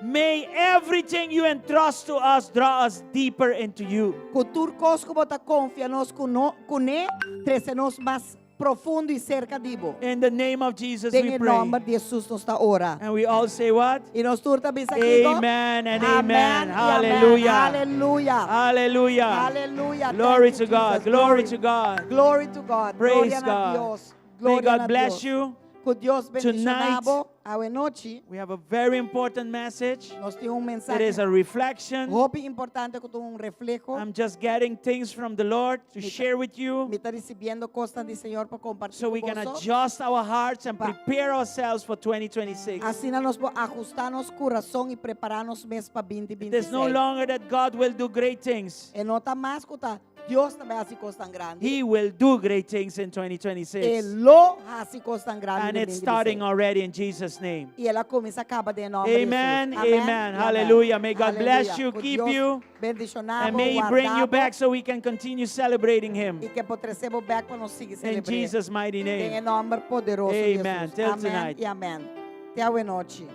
May everything you entrust to us draw us deeper into you. Culturcos como ta confianos com ne, trecenos mais profundo e cerca dibo. In the name of Jesus En we el pray. nombre de Jesus nos está ora. And we all say what? E nós turta bisa aqui. Amen and Amen. amen. y Hallelujah. Hallelujah. Hallelujah. Hallelujah. Glory Thank to you, God. Jesus. Glory to God. Glory to God. Praise Gloria a God. Dios. May Gloria a God bless Dios. you. Que Dios Tonight, bendicionado a noite. We have a very important message. Nós temos It mensaje. is a reflection. Hope importante que tu reflejo. I'm just getting things from the Lord to share with you Me está recibiendo cosas do Senhor para compartilhar so we com can vosotros. adjust our hearts and prepare ourselves for 2026. Assim nós vamos ajustar nosso coração e preparar nos mês para It is 2026. no longer that God will do great things. E não está mais que tá Dios também hace coisas tão grandes. He will do great things in 2026. Ele hace coisas tão grandes. And it's starting already in Jesus' name. E ela começa a acabar de nome de Amen, Jesus. Amém amen. e Hallelujah. May God Aleluia. bless you, Que keep Deus you, bendicionar, and may He bring you guardar, back so we can continue celebrating Him. E que receba back para nós seguir In celebrando. Jesus' mighty Em name. nome poderoso de Amen. Jesus. Till Amém tonight. e amém. Até a noite.